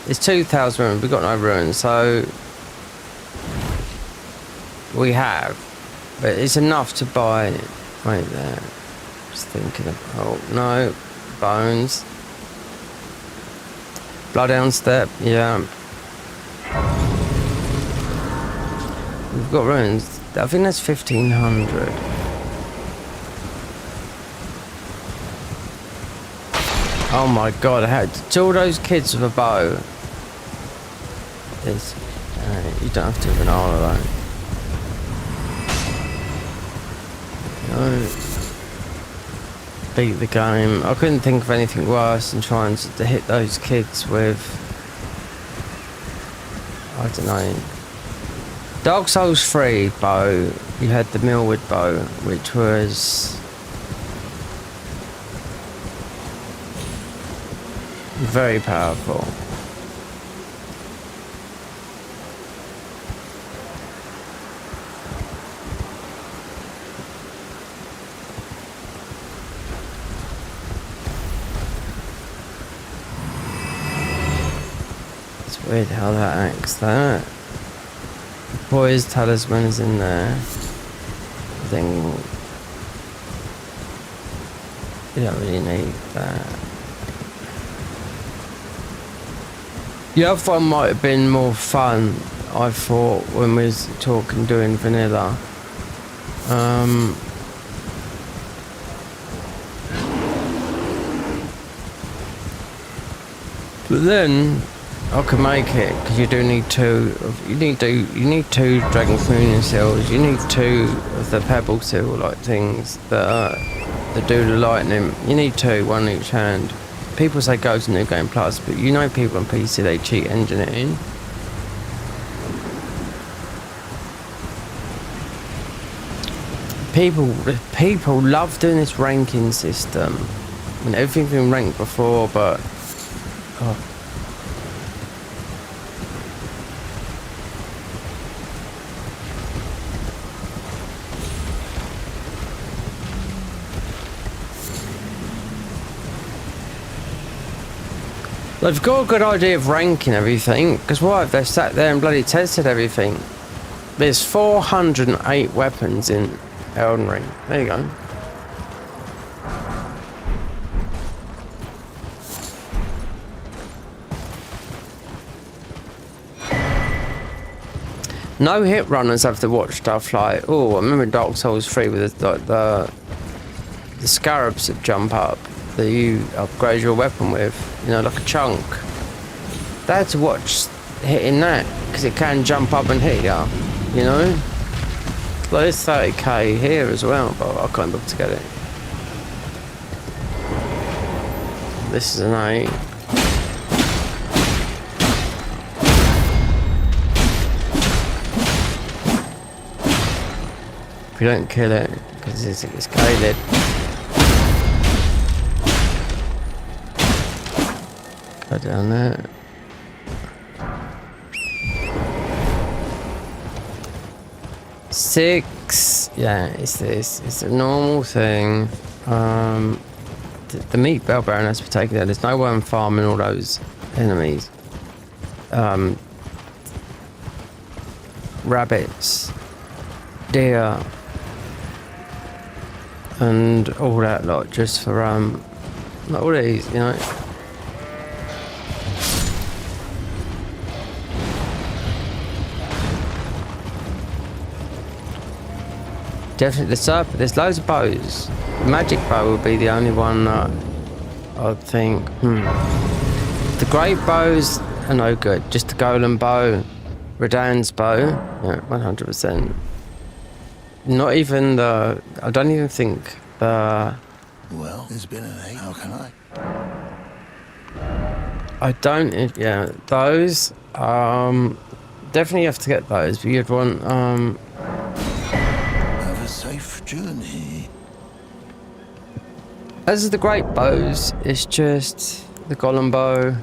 S1: It's 2,000 runes. We've got no runes, so we have, but it's enough to buy. Wait there. Just thinking of. Oh no, bones. Bloodhound step. Yeah. We've got runes. I think that's 1,500. Oh my god, to all those kids with a bow. You don't have to have an arrow though. No. Beat the game. I couldn't think of anything worse than trying to hit those kids with, I don't know. Dark Souls 3 bow, you had the Millwood bow, which was very powerful. It's weird how that acts that. Boy's talisman is in there. I think you don't really need that. The other one might have been more fun, I thought, when we was talking doing vanilla. But then I can make it because you do need two. You need two dragon communion seals. You need two of the pebble seal like things that do the lightning. You need two, one in each hand. People say go to New Game Plus, but you know people on PC they cheat engine it in. People love doing this ranking system. I mean, everything's been ranked before, but they've got a good idea of ranking everything, because what if they've sat there and bloody tested everything? There's 408 weapons in Elden Ring. There you go. No hit runners have to watch stuff like, oh, I remember Dark Souls 3 with the scarabs that jump up that you upgrade your weapon with, you know, like a chunk. They had to watch hitting that because it can jump up and hit you, you know. Well, there's 30k here as well, but I can't be able to get it. This is an 8. If you don't kill it, because it's gated. Go down there. Six. Yeah, it's this. It's a normal thing. The meat bell baron has to be taken there. There's no one farming all those enemies. Rabbits. deer, and all that lot just for like all these, you know. Definitely the serpent. There's loads of bows. Magic bow would be the only one that I'd think. The great bows are no good. Just the golem bow, Radan's bow, yeah, 100%. Not even the. I don't even think the.
S7: Well, it's been an age. How can I?
S1: I don't. Yeah, those. Definitely have to get those. But you'd want.
S7: Have a safe journey.
S1: As is the great bows, it's just the golem bow.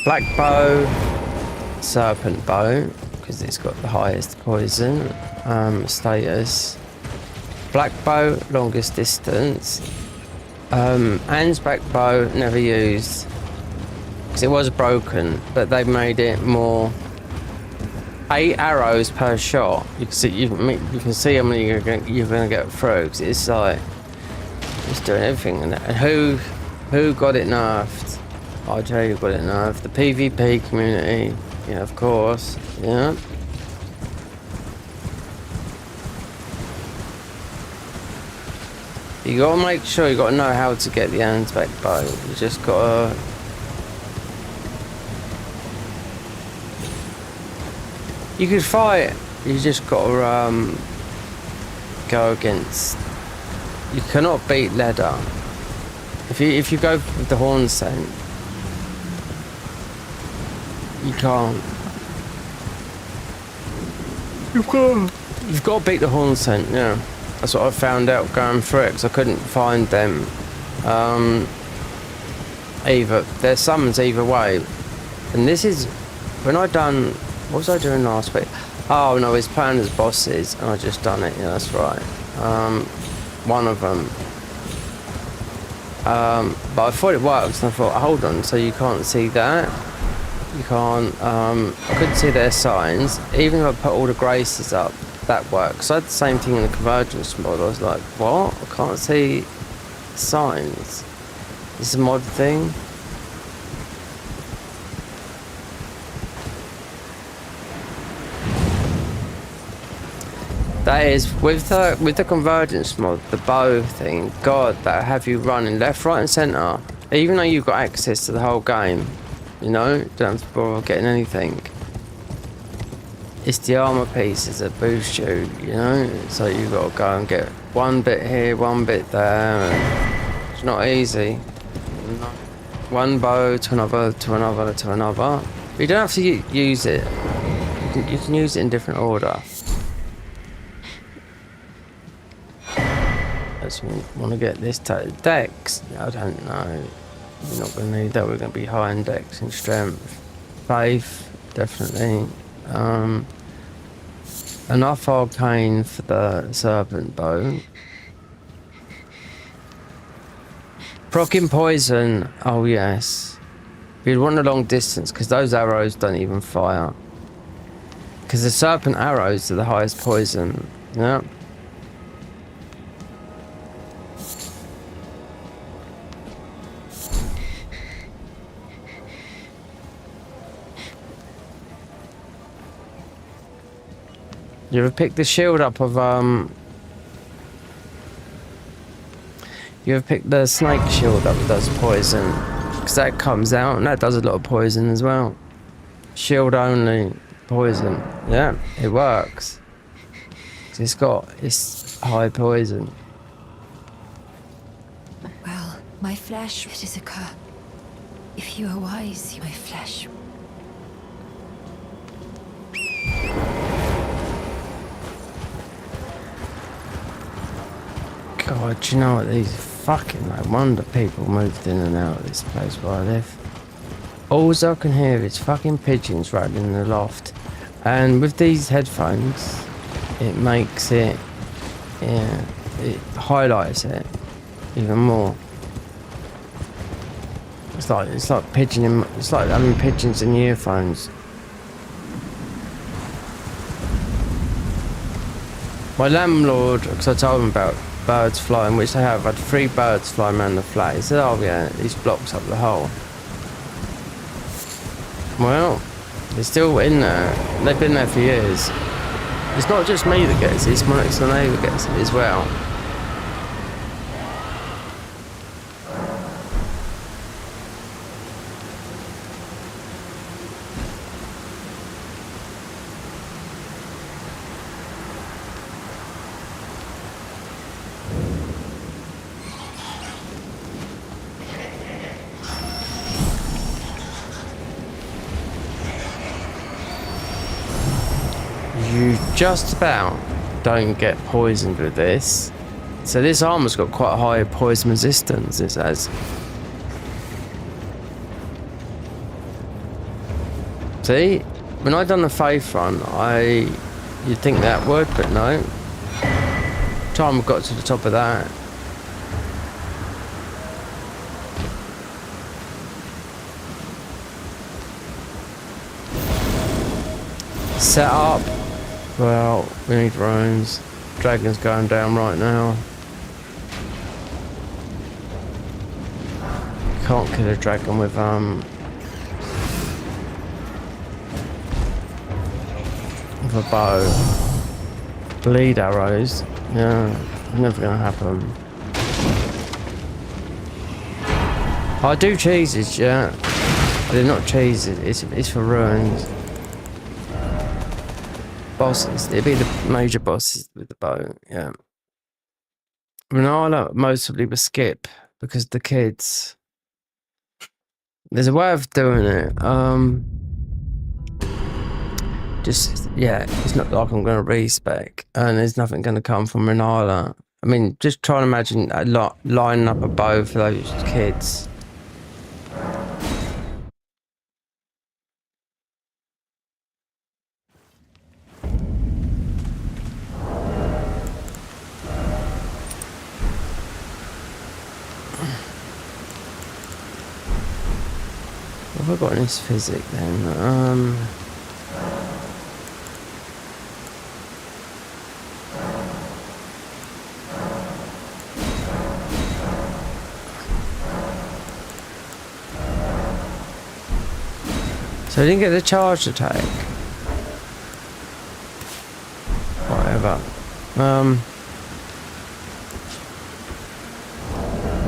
S1: Black bow, serpent bow, because it's got the highest poison status. Black bow, longest distance. Anne's back bow, never used, because it was broken, but they made it more. 8 arrows per shot. You can see you can see how many you're gonna get through. Cause it's like it's doing everything. And who got it nerfed? I'll tell you who got it nerfed. The PvP community. Yeah, of course. Yeah. You gotta make sure you gotta know how to get the hands back bow. You just gotta. You could fight. You just gotta go against. You cannot beat leather. If you go with the horn scent, you can't. You've got to beat the horn scent. Yeah, that's what I found out going through it, because I couldn't find them. Either there's summons either way, and this is when I done. What was I doing last week? Oh no, it's playing as bosses, and I just done it. Yeah, that's right. One of them. But I thought it works, and I thought, hold on, so you can't see that? You can't. I couldn't see their signs. Even if I put all the graces up, that works. So I had the same thing in the convergence mod. I was like, what? I can't see signs. This is a mod thing. That is with the convergence mod, the bow thing. God, that have you running left, right, and centre. Even though you've got access to the whole game, you know, don't have to bother getting anything. It's the armor pieces that boost you, you know. So you got to go and get one bit here, one bit there. And it's not easy. One bow to another, to another, to another. But you don't have to use it. You can use it in different order. We want to get this dex. I don't know. We're not going to need that. We're going to be high in dex and strength. Faith, definitely. Enough arcane for the serpent bow. Procking poison. Oh yes. You'd want a long distance because those arrows don't even fire. Because the serpent arrows are the highest poison. Yeah. You ever pick the shield up of you ever pick the snake shield up that does poison? Because that comes out and that does a lot of poison as well. Shield only poison. Yeah, it works. It's high poison.
S3: Well, my flesh, it is a curse. If you are wise, my flesh.
S1: God, do you know what? These fucking, no wonder people moved in and out of this place where I live. All I can hear is fucking pigeons rattling in the loft. And with these headphones, it makes it, yeah, it highlights it even more. It's like pigeon in, it's like having pigeons in earphones. My landlord, because I told him about birds flying, which they have, had 3 birds flying around the flat. He said, oh yeah, these blocks up the hole. Well, they're still in there. They've been there for years. It's not just me that gets it, it's my next door neighbour gets it as well. You just about don't get poisoned with this. So this armor's got quite a high poison resistance, it says. See? When I done the Faith run, you'd think that would, but no. Time we got to the top of that. Set up. Well, we need drones. Dragon's going down right now. Can't kill a dragon with a bow. Bleed arrows. Yeah, never gonna happen. I do cheeses, yeah. They're not cheeses, it's for ruins. Bosses, it'd be the major bosses with the bow, yeah. Vanaila mostly with skip because the kids. There's a way of doing it. Just yeah, it's not like I'm gonna respec and there's nothing gonna come from Vanaila. I mean, just try and imagine a lot lining up a bow for those kids. What have I got in this physic then? So I didn't get the charge attack. Whatever.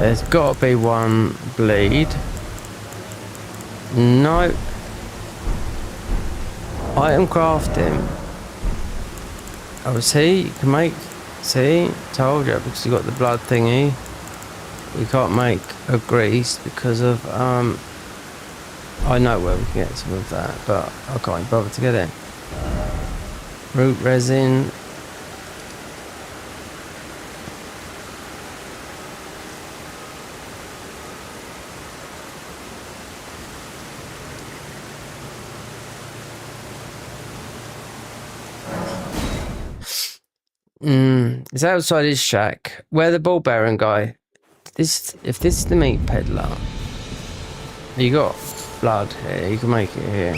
S1: There's got to be one bleed. No. Item crafting. Oh, see, you can make. See, told you because you got the blood thingy. We can't make a grease because of I know where we can get some of that, but I can't bother to get it. Root resin. It's outside his shack. Where the ball bearing guy? If this is the meat peddler, you got blood here. You can make it here.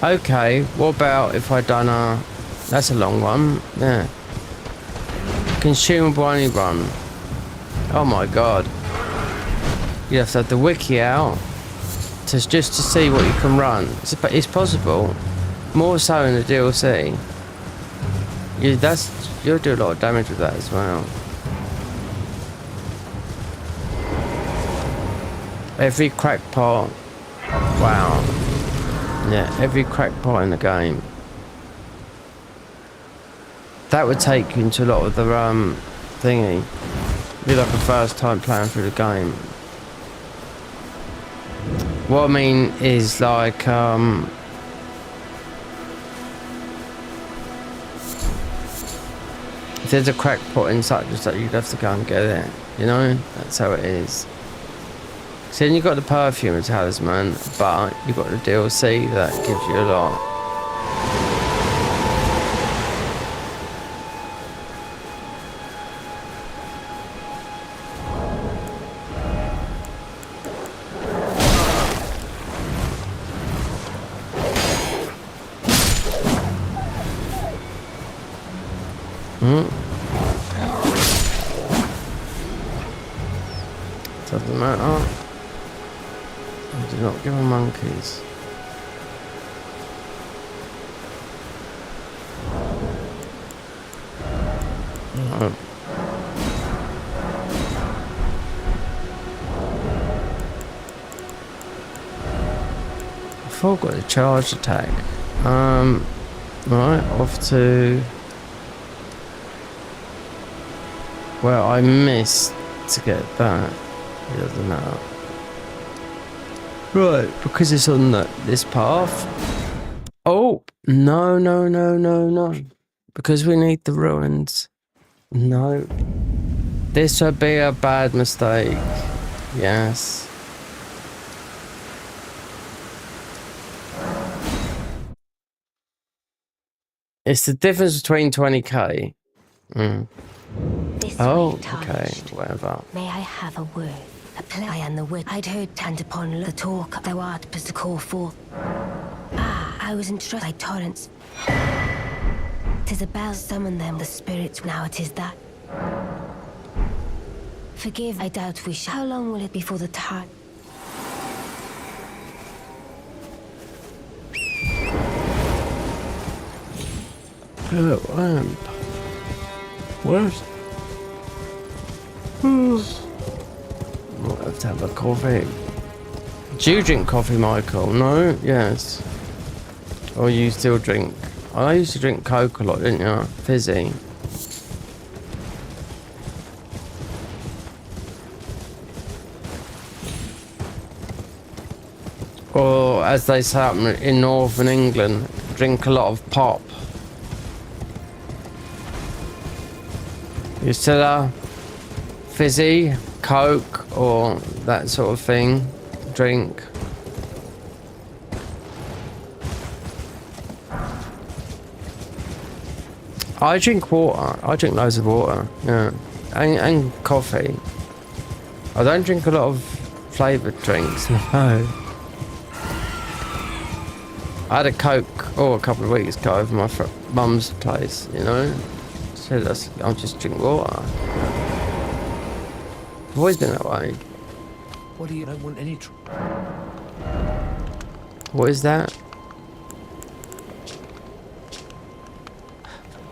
S1: Okay, what about if I done a... That's a long one. Yeah. Consumable only run. Oh my god. You have to have the wiki out just to see what you can run. It's possible. More so in the DLC. You'll do a lot of damage with that as well. Every crackpot. Wow. Yeah, every crackpot in the game. That would take you into a lot of the thingy. Be like the first time playing through the game. What I mean is like if there's a crackpot in such and such, you'd have to go and get it. You know, that's how it is. So then you've got the perfume and talisman, but you've got the DLC that gives you a lot. Doesn't matter. I do not give them monkeys. No. I forgot the charge attack. Right, off to... Well, I missed to get that. It doesn't matter. Right, because it's on this path. Oh, no. Because we need the ruins. No. This would be a bad mistake. Yes. It's the difference between 20k. Oh, okay, whatever.
S8: May I have a word? A play and the wit I'd heard and upon the talk thou art was to call forth. I was entrusted by torrents. 'Tis a bell summon them, the spirits, now it is that. Forgive, I doubt we shall. How long will it be for the time?
S1: Good lamp. What? I'll have to have a coffee. Do you drink coffee, Michael? No? Yes. Or you still drink? I used to drink Coke a lot, didn't you? Fizzy. Or as they say up in northern England, drink a lot of pop. You still are fizzy, Coke, or that sort of thing, drink. I drink water. I drink loads of water, yeah, and coffee. I don't drink a lot of flavoured drinks, no. I had a Coke a couple of weeks ago over my mum's place, you know. So I'll just drink water. I've always been that way.
S5: What do you don't want any
S1: What is that?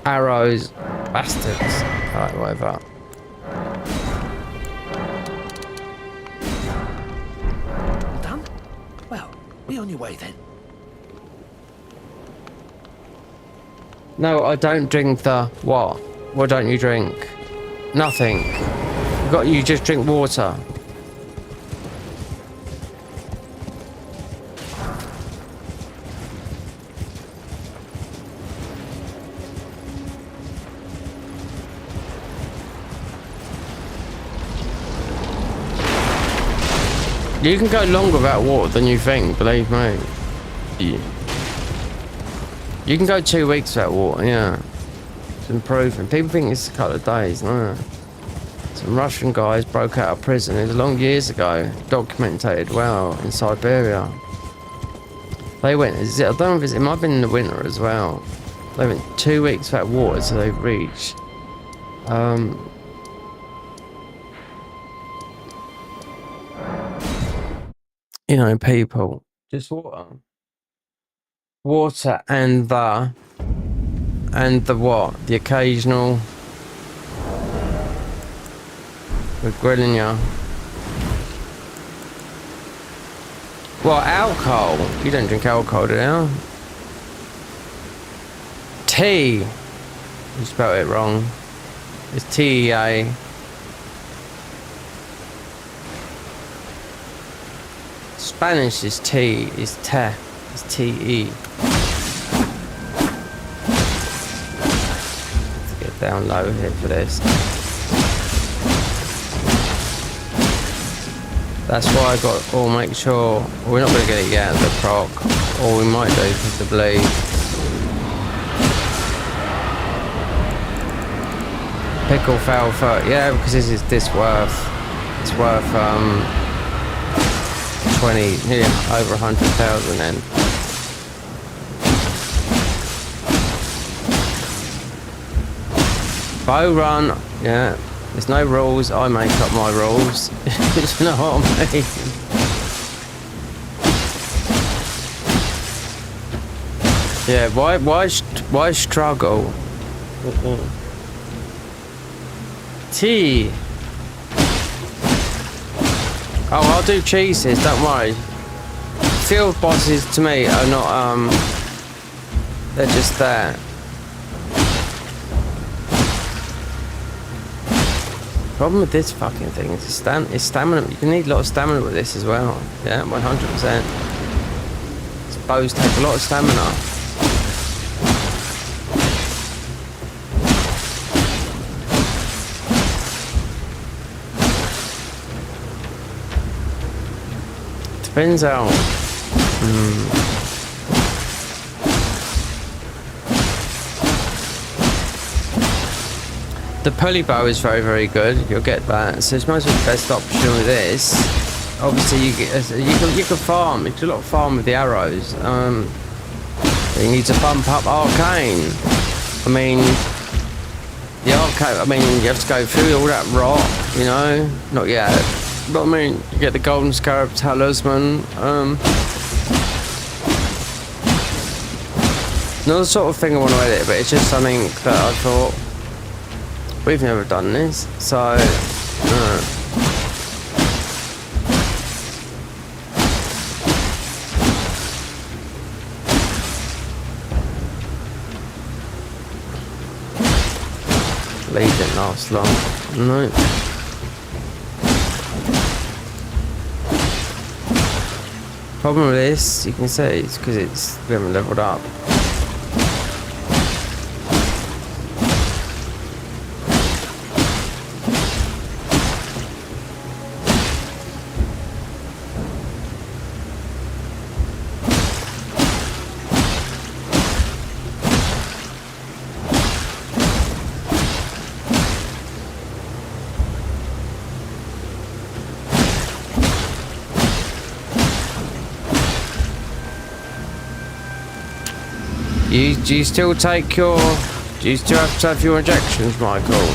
S1: Arrows, bastards. Alright, whatever.
S5: done? Well, be on your way then.
S1: No, I don't drink the what? What don't you drink? Nothing. You just drink water. You can go longer without water than you think, believe me. You can go 2 weeks without water, yeah. It's improving. People think it's a couple of days, no. Some Russian guys broke out of prison. It was long years ago. Documented well in Siberia. They went, I don't know if it might have been in the winter as well. They went 2 weeks without water, so they reached. You know, people. Just water. Water and the what? The occasional. We're grilling you. What, alcohol? You don't drink alcohol, do you? Tea. You spelled it wrong. It's T-E-A. Spanish is T, is te. It's T-E. Let's get down low here for this. That's why I got, or make sure, we're not going to get it yet, the proc, or we might do because the bleed. Pickle foul for, yeah, because it's worth 20, yeah, over 100,000 then. Bow run, yeah. There's no rules. I make up my rules. You know what I mean? Yeah. Why struggle? Tea. Oh, I'll do cheeses. Don't worry. Field bosses to me are not. They're just there. Problem with this fucking thing is it's stamina. You need a lot of stamina with this as well. Yeah, 100%. These bows take a lot of stamina. Depends how. The pulley bow is very, very good. You'll get that. So it's most of the best option with this. Obviously, you can farm. You can do a lot of farm with the arrows. You need to bump up arcane. I mean, the arcane. I mean, you have to go through all that rot. You know, not yet. But I mean, you get the golden scarab talisman. Not the sort of thing I want to edit, but it's just something that I thought. We've never done this, so Lead didn't last long. No. Problem with this, you can see, it's because we haven't leveled up. Do you still take your... Do you still have to have your injections, Michael?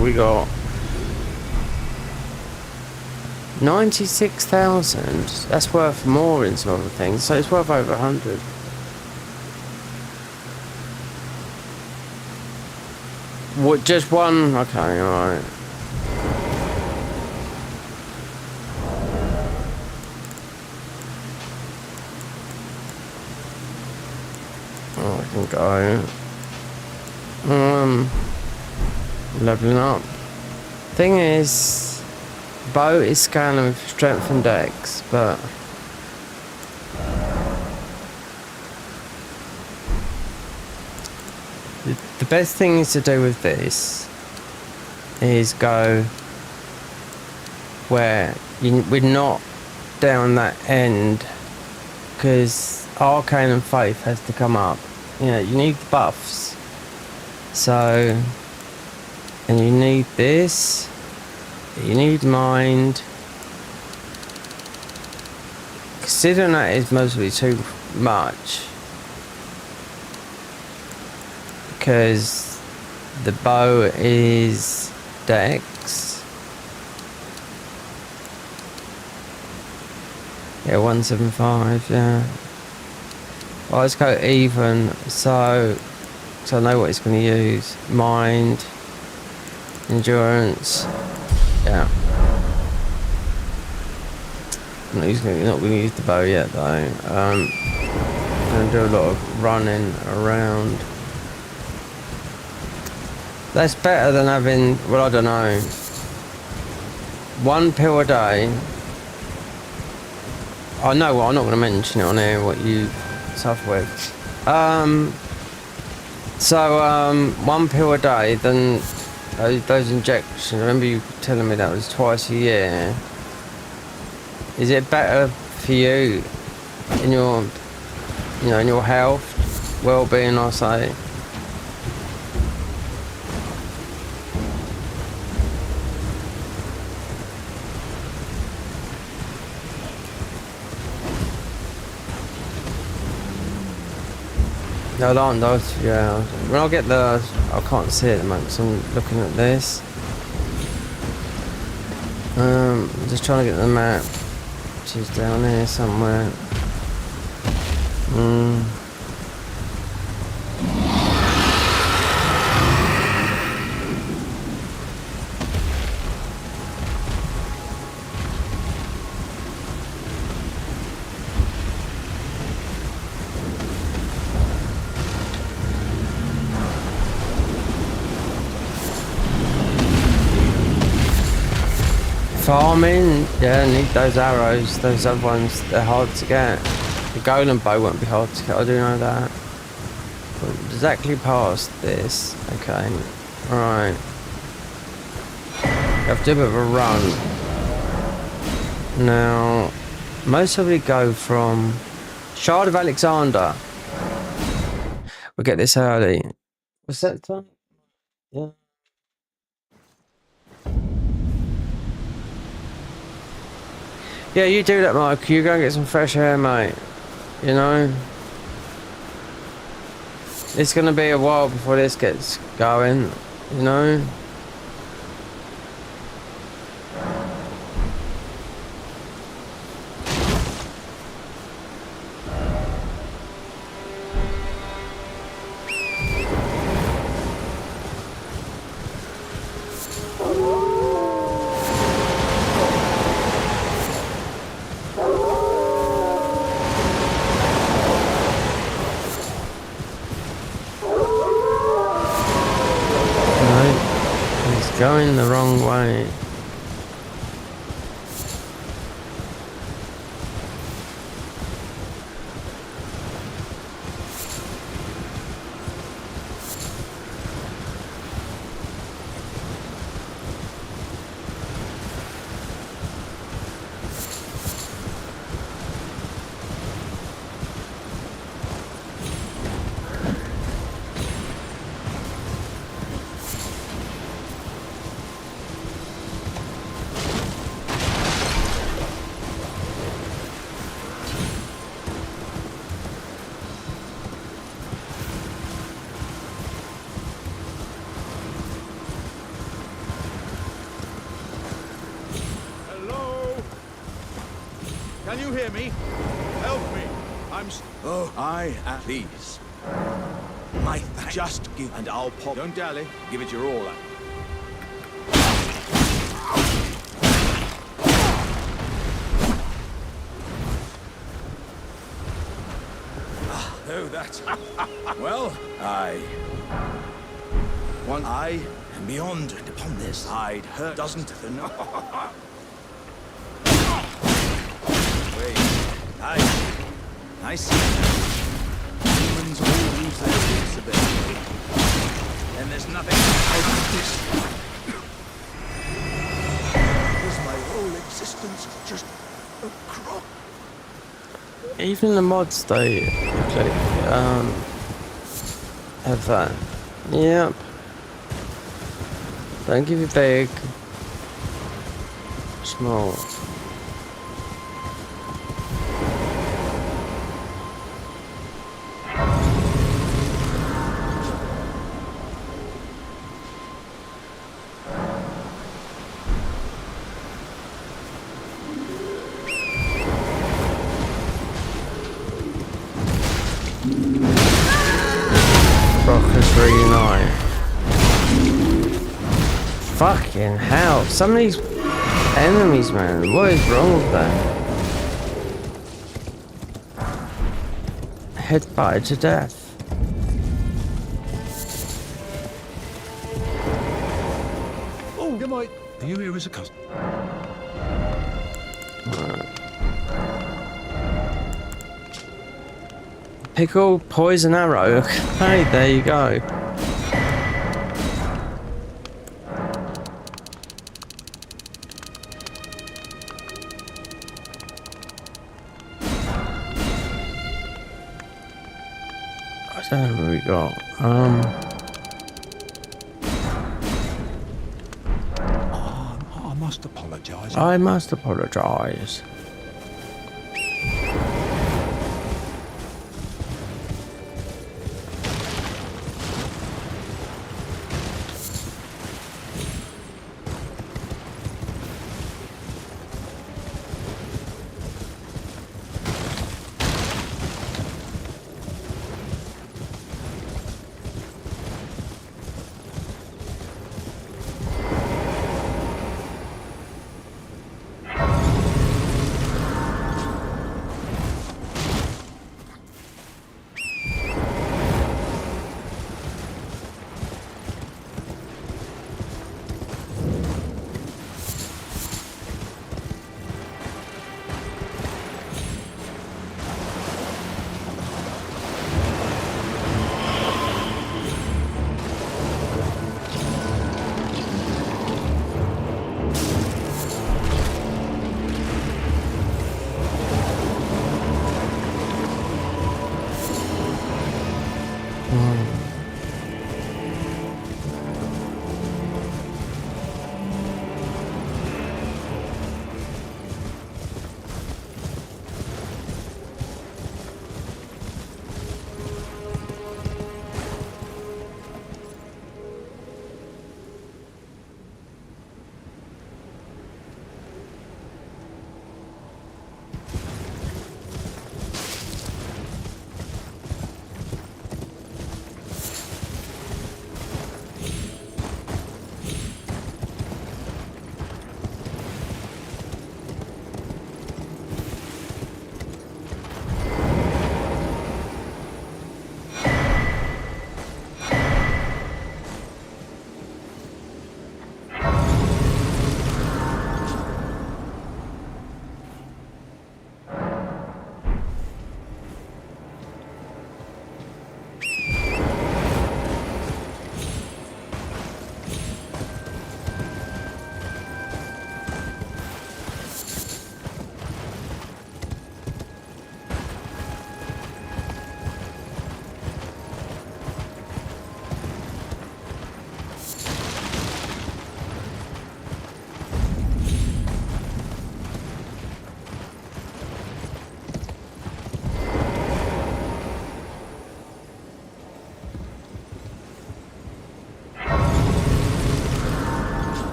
S1: We got 96,000. That's worth more in some other things, so it's worth over 100. What? Just one? Okay, all right. Oh, I can go. Leveling up. Thing is, bow is scaling with strength and dex, but the best thing is to do with this is go where we're not down that end, because arcane and faith has to come up. You know, you need the buffs. So. And you need this, you need mind, Considering that is mostly too much, because the bow is Dex. Yeah, 175. Yeah. Well, let's go even. So I know what it's going to use. Mind, endurance. Yeah. Not going to use the bow yet though. I'm going to do a lot of running around. That's better than having, well, I don't know, 1 pill a day. I know what, I'm not going to mention it on here, what you suffer with. 1 pill a day, then those injections, I remember you telling me that was twice a year. Is it better for you in your, in your health, well-being, I say? No, alarm does, yeah. When I get the, I can't see it at the moment, so I'm looking at this. I'm just trying to get the map, which is down here somewhere. Farming, yeah, I need those arrows. Those other ones, they're hard to get. The golden bow won't be hard to get, I do know that. But exactly past this. Okay, right. You have to do a bit of a run. Now, most of it go from Shard of Alexander. We'll get this early. What's that time? Yeah. Yeah, you do that, Mike. You go and get some fresh air, mate. You know? It's gonna be a while before this gets going, you know? Going the wrong way.
S9: Can you hear me? Help me. Oh, I am. Please. My thanks. Just give, and I'll pop. Don't dally. Give it your all. Oh, that's. Well, I am beyond and upon this. I'd hurt doesn't the no. I see. Humans all lose their wits a bit. And there's nothing about this. Is my whole existence just a crock?
S1: Even the mods they have that. Yep. Don't give you big. Small. Fucking hell. Some of these enemies, man. What is wrong with them? Headbutted to death.
S7: Oh, you might. Are you here as a customer?
S1: Pickle, poison arrow. Okay, there you go. I don't know what we got.
S7: I must apologise.
S1: I must apologise.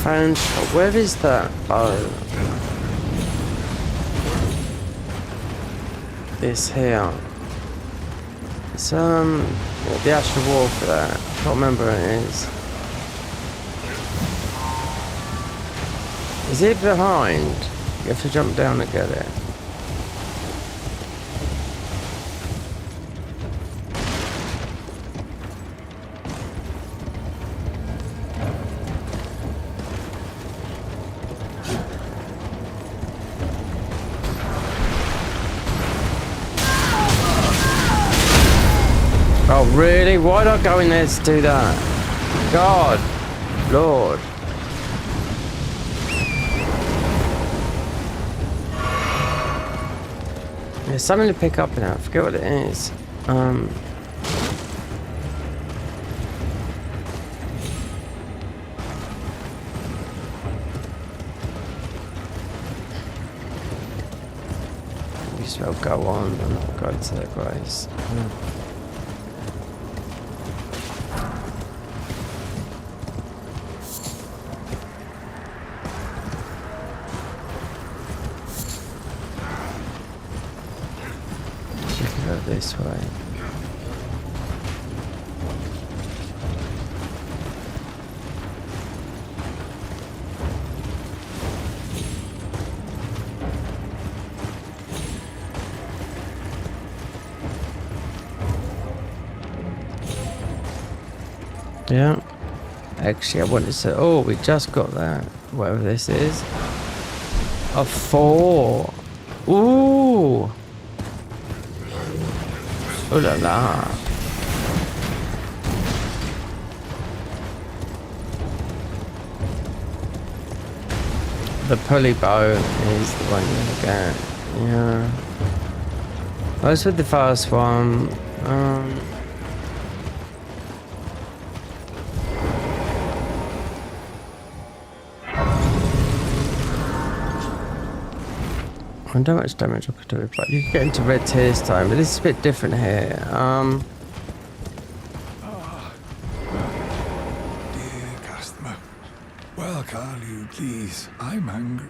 S1: found. Where is that bow? This here. It's the Astral Warfare there. I can't remember what it is. Is it behind? You have to jump down to get it. Oh really? Why'd I go in there to do that? God, Lord. There's something to pick up in that. I forget what it is. We just will go on and not go to their grace. This way. Yeah. Actually, I wanted to. Oh, we just got that. Whatever this is. A 4. Ooh. Oh la la. The pulley bow is the one you're gonna get. Yeah. I was with the first one. I don't know how much damage I could do, but you can get into red tears time, but this is a bit different here.
S2: Dear customer. Well, can you please? I'm hungry.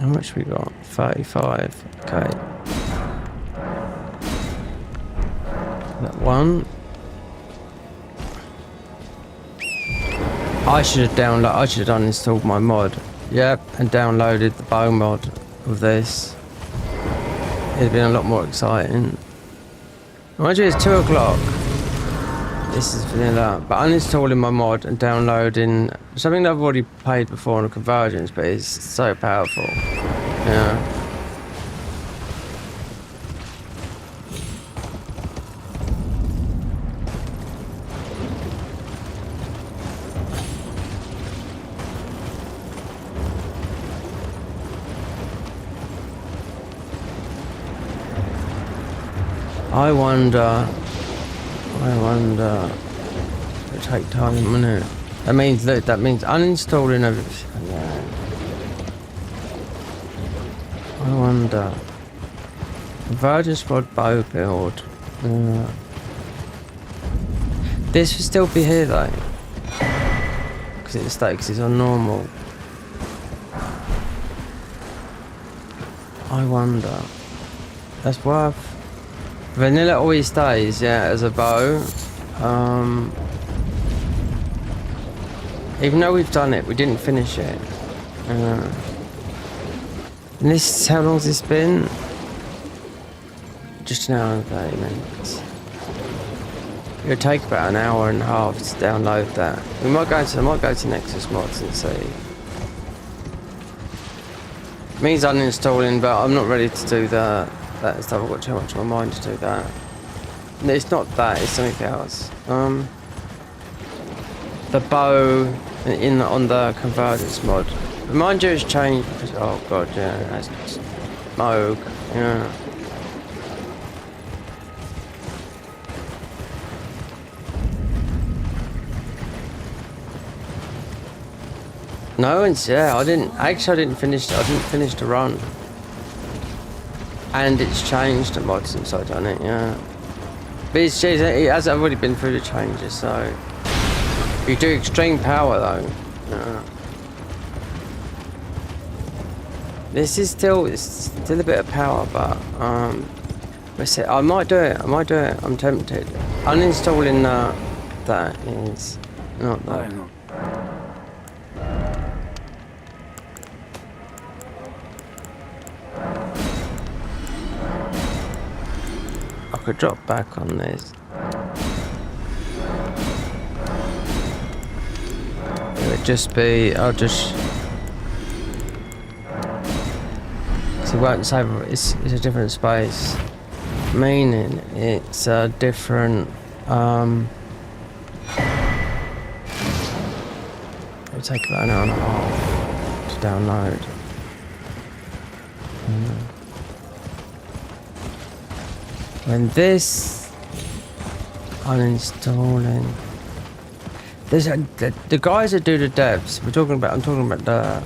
S1: How much we got? 35. Okay. That one. I should have uninstalled my mod. Yep, and downloaded the bow mod of this. It'd been a lot more exciting. Mind you, it's 2 o'clock. This is vanilla, but uninstalling my mod and downloading something that I've already paid before on a convergence, but it's so powerful. Yeah. I wonder. It'll take time, won't it? That means uninstalling everything. Yeah. I wonder. Convergence mod bow build. This will still be here though. Because it's on normal. I wonder. That's worth. Vanilla always stays, yeah, as a bow. Even though we've done it, we didn't finish it. And this, how long's this been? Just an hour and 30 minutes. It'll take about an hour and a half to download that. I might go to Nexus Mods and see. It means uninstalling, but I'm not ready to do that stuff. I've got too much on my mind to do that. No, it's not that, it's something else. The bow on the convergence mod. But mind you, it's changed because, oh god, yeah, that's smoke, yeah. No, I didn't finish the run. And it's changed the mod since I've done it, yeah. But it has already been through the changes, so You do extreme power though. This is still a bit of power, but let's see. I might do it. I'm tempted. Uninstalling that is not that. I could drop back on this. It would just be. I'll just. It won't save. It's a different space, meaning it's a different. It'll take about an hour and a half to download. When this uninstalling, there's the guys that do the devs. I'm talking about the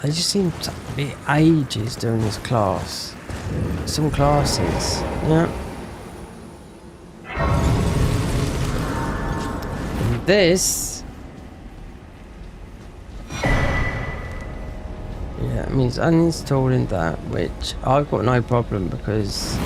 S1: They just seem to be ages doing this class. Some classes, yeah. And this, yeah, it means uninstalling that, which I've got no problem because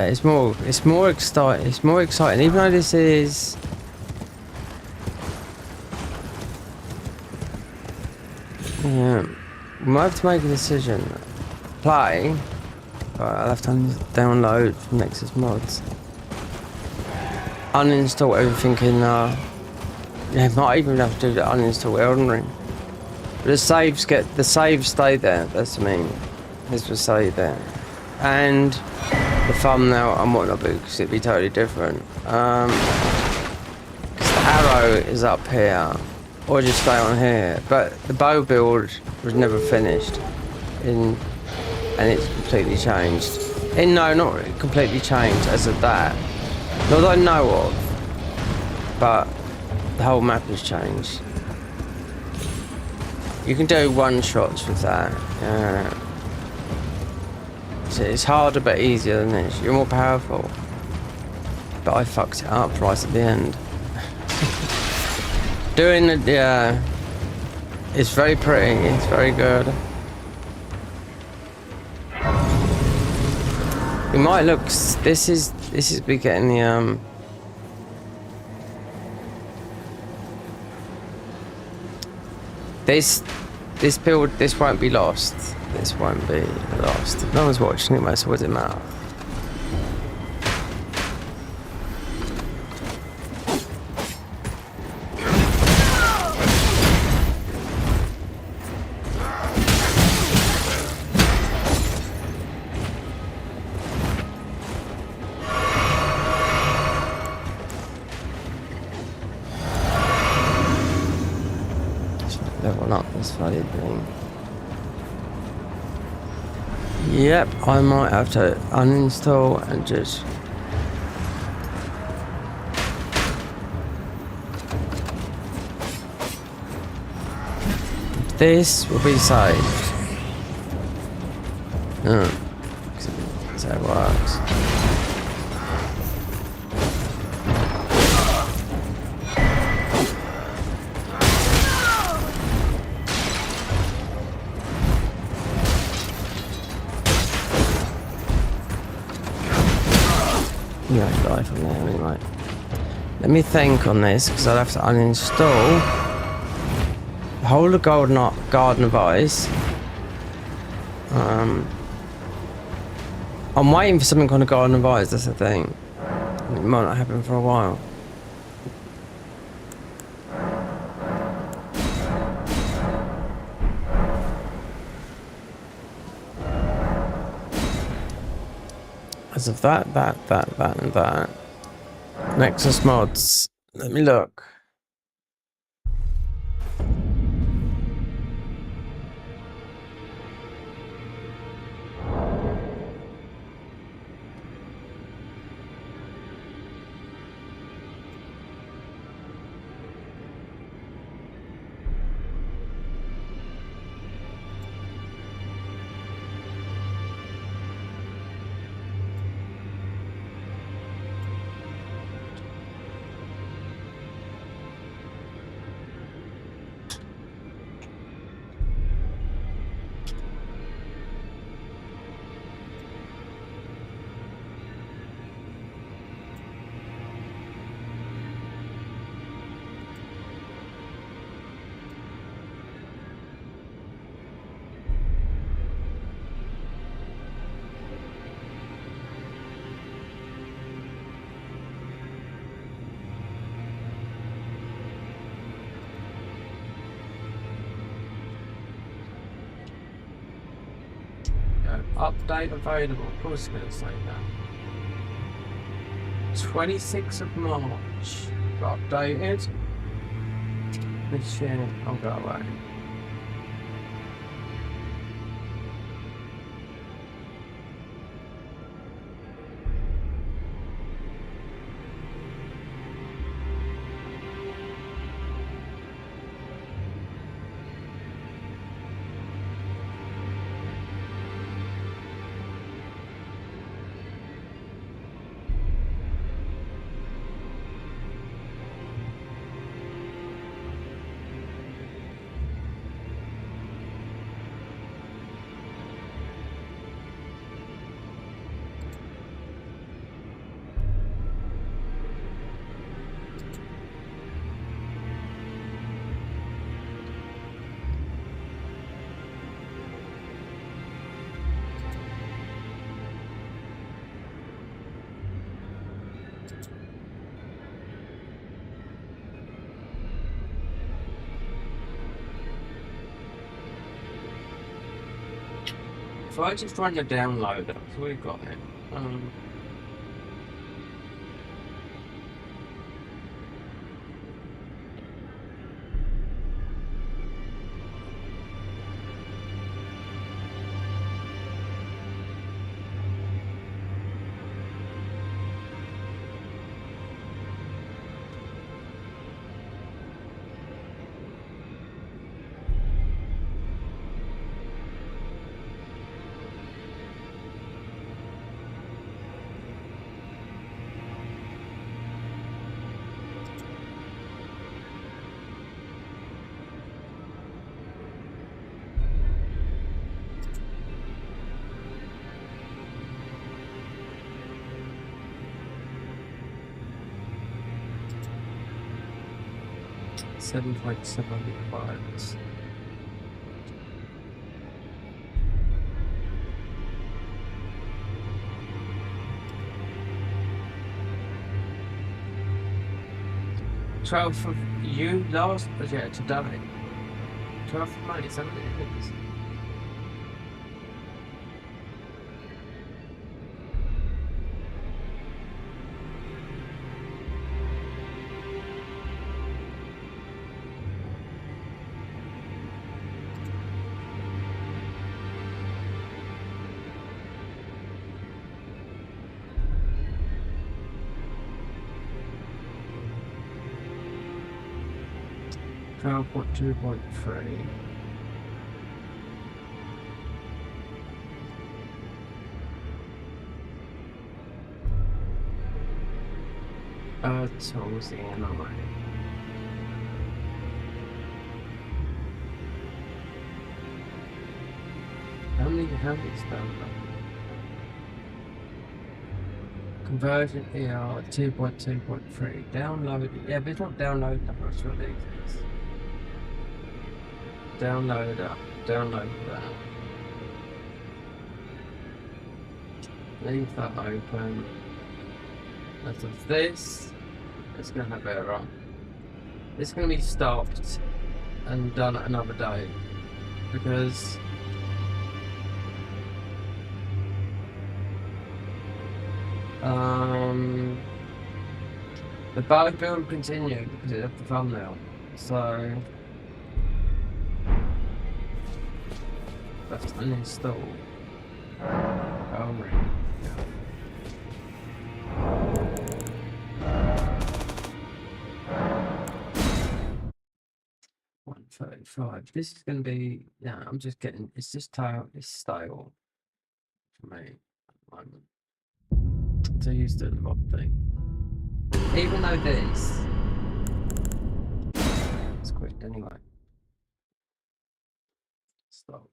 S1: it's more exciting, even though this is we might have to make a decision. Play, but I'll have to download from Nexus mods. Uninstall everything in might even have to do the uninstall Elden Ring. But the saves stay there, that's what I mean. This will stay there. And the thumbnail and whatnot, because it'd be totally different. Because the arrow is up here, or just stay on here. But the bow build was never finished, and it's completely changed. No, not completely changed as of that. Not that I know of, but the whole map has changed. You can do one shots with that. It's harder but easier than this. You're more powerful. But I fucked it up right at the end. Doing it, yeah. It's very pretty. It's very good. It might look. This is be getting the This build. This won't be lost. This won't be lost. If no one's watching it, so what does it matter? Level up this bloody thing. Yep, I might have to uninstall and just this will be saved. That's how it works. Yeah, I die from there anyway. Let me think on this because I'll have to uninstall the whole of Garden of Ice. I'm waiting for something on the Garden of Ice, that's the thing. It might not happen for a while. As of that, and that. Nexus mods. Let me look. update available. Of course it's going to say that. 26th of March. Got updated. This year, I'll go away. If I just run the downloader, so we've got it. Seven point seven gigabytes. Twelfth of you last yeah today. 12th of May, 7 minutes. Twelve point 2.3. Tools the NI. How many have it done? Conversion ER 2.2.3. Download. Yeah, but it's not download that much releases. Download that. Download that. Leave that open. As of this, it's going to have error. It's going to be stopped and done another day because the bug will continue because it's the thumbnail. So let's uninstall. Oh, right. 135. This is going to be, yeah, I'm just getting, it's just style, it's style for me at the moment. So used to the mob thing. Even though this, it's quick anyway. Stop.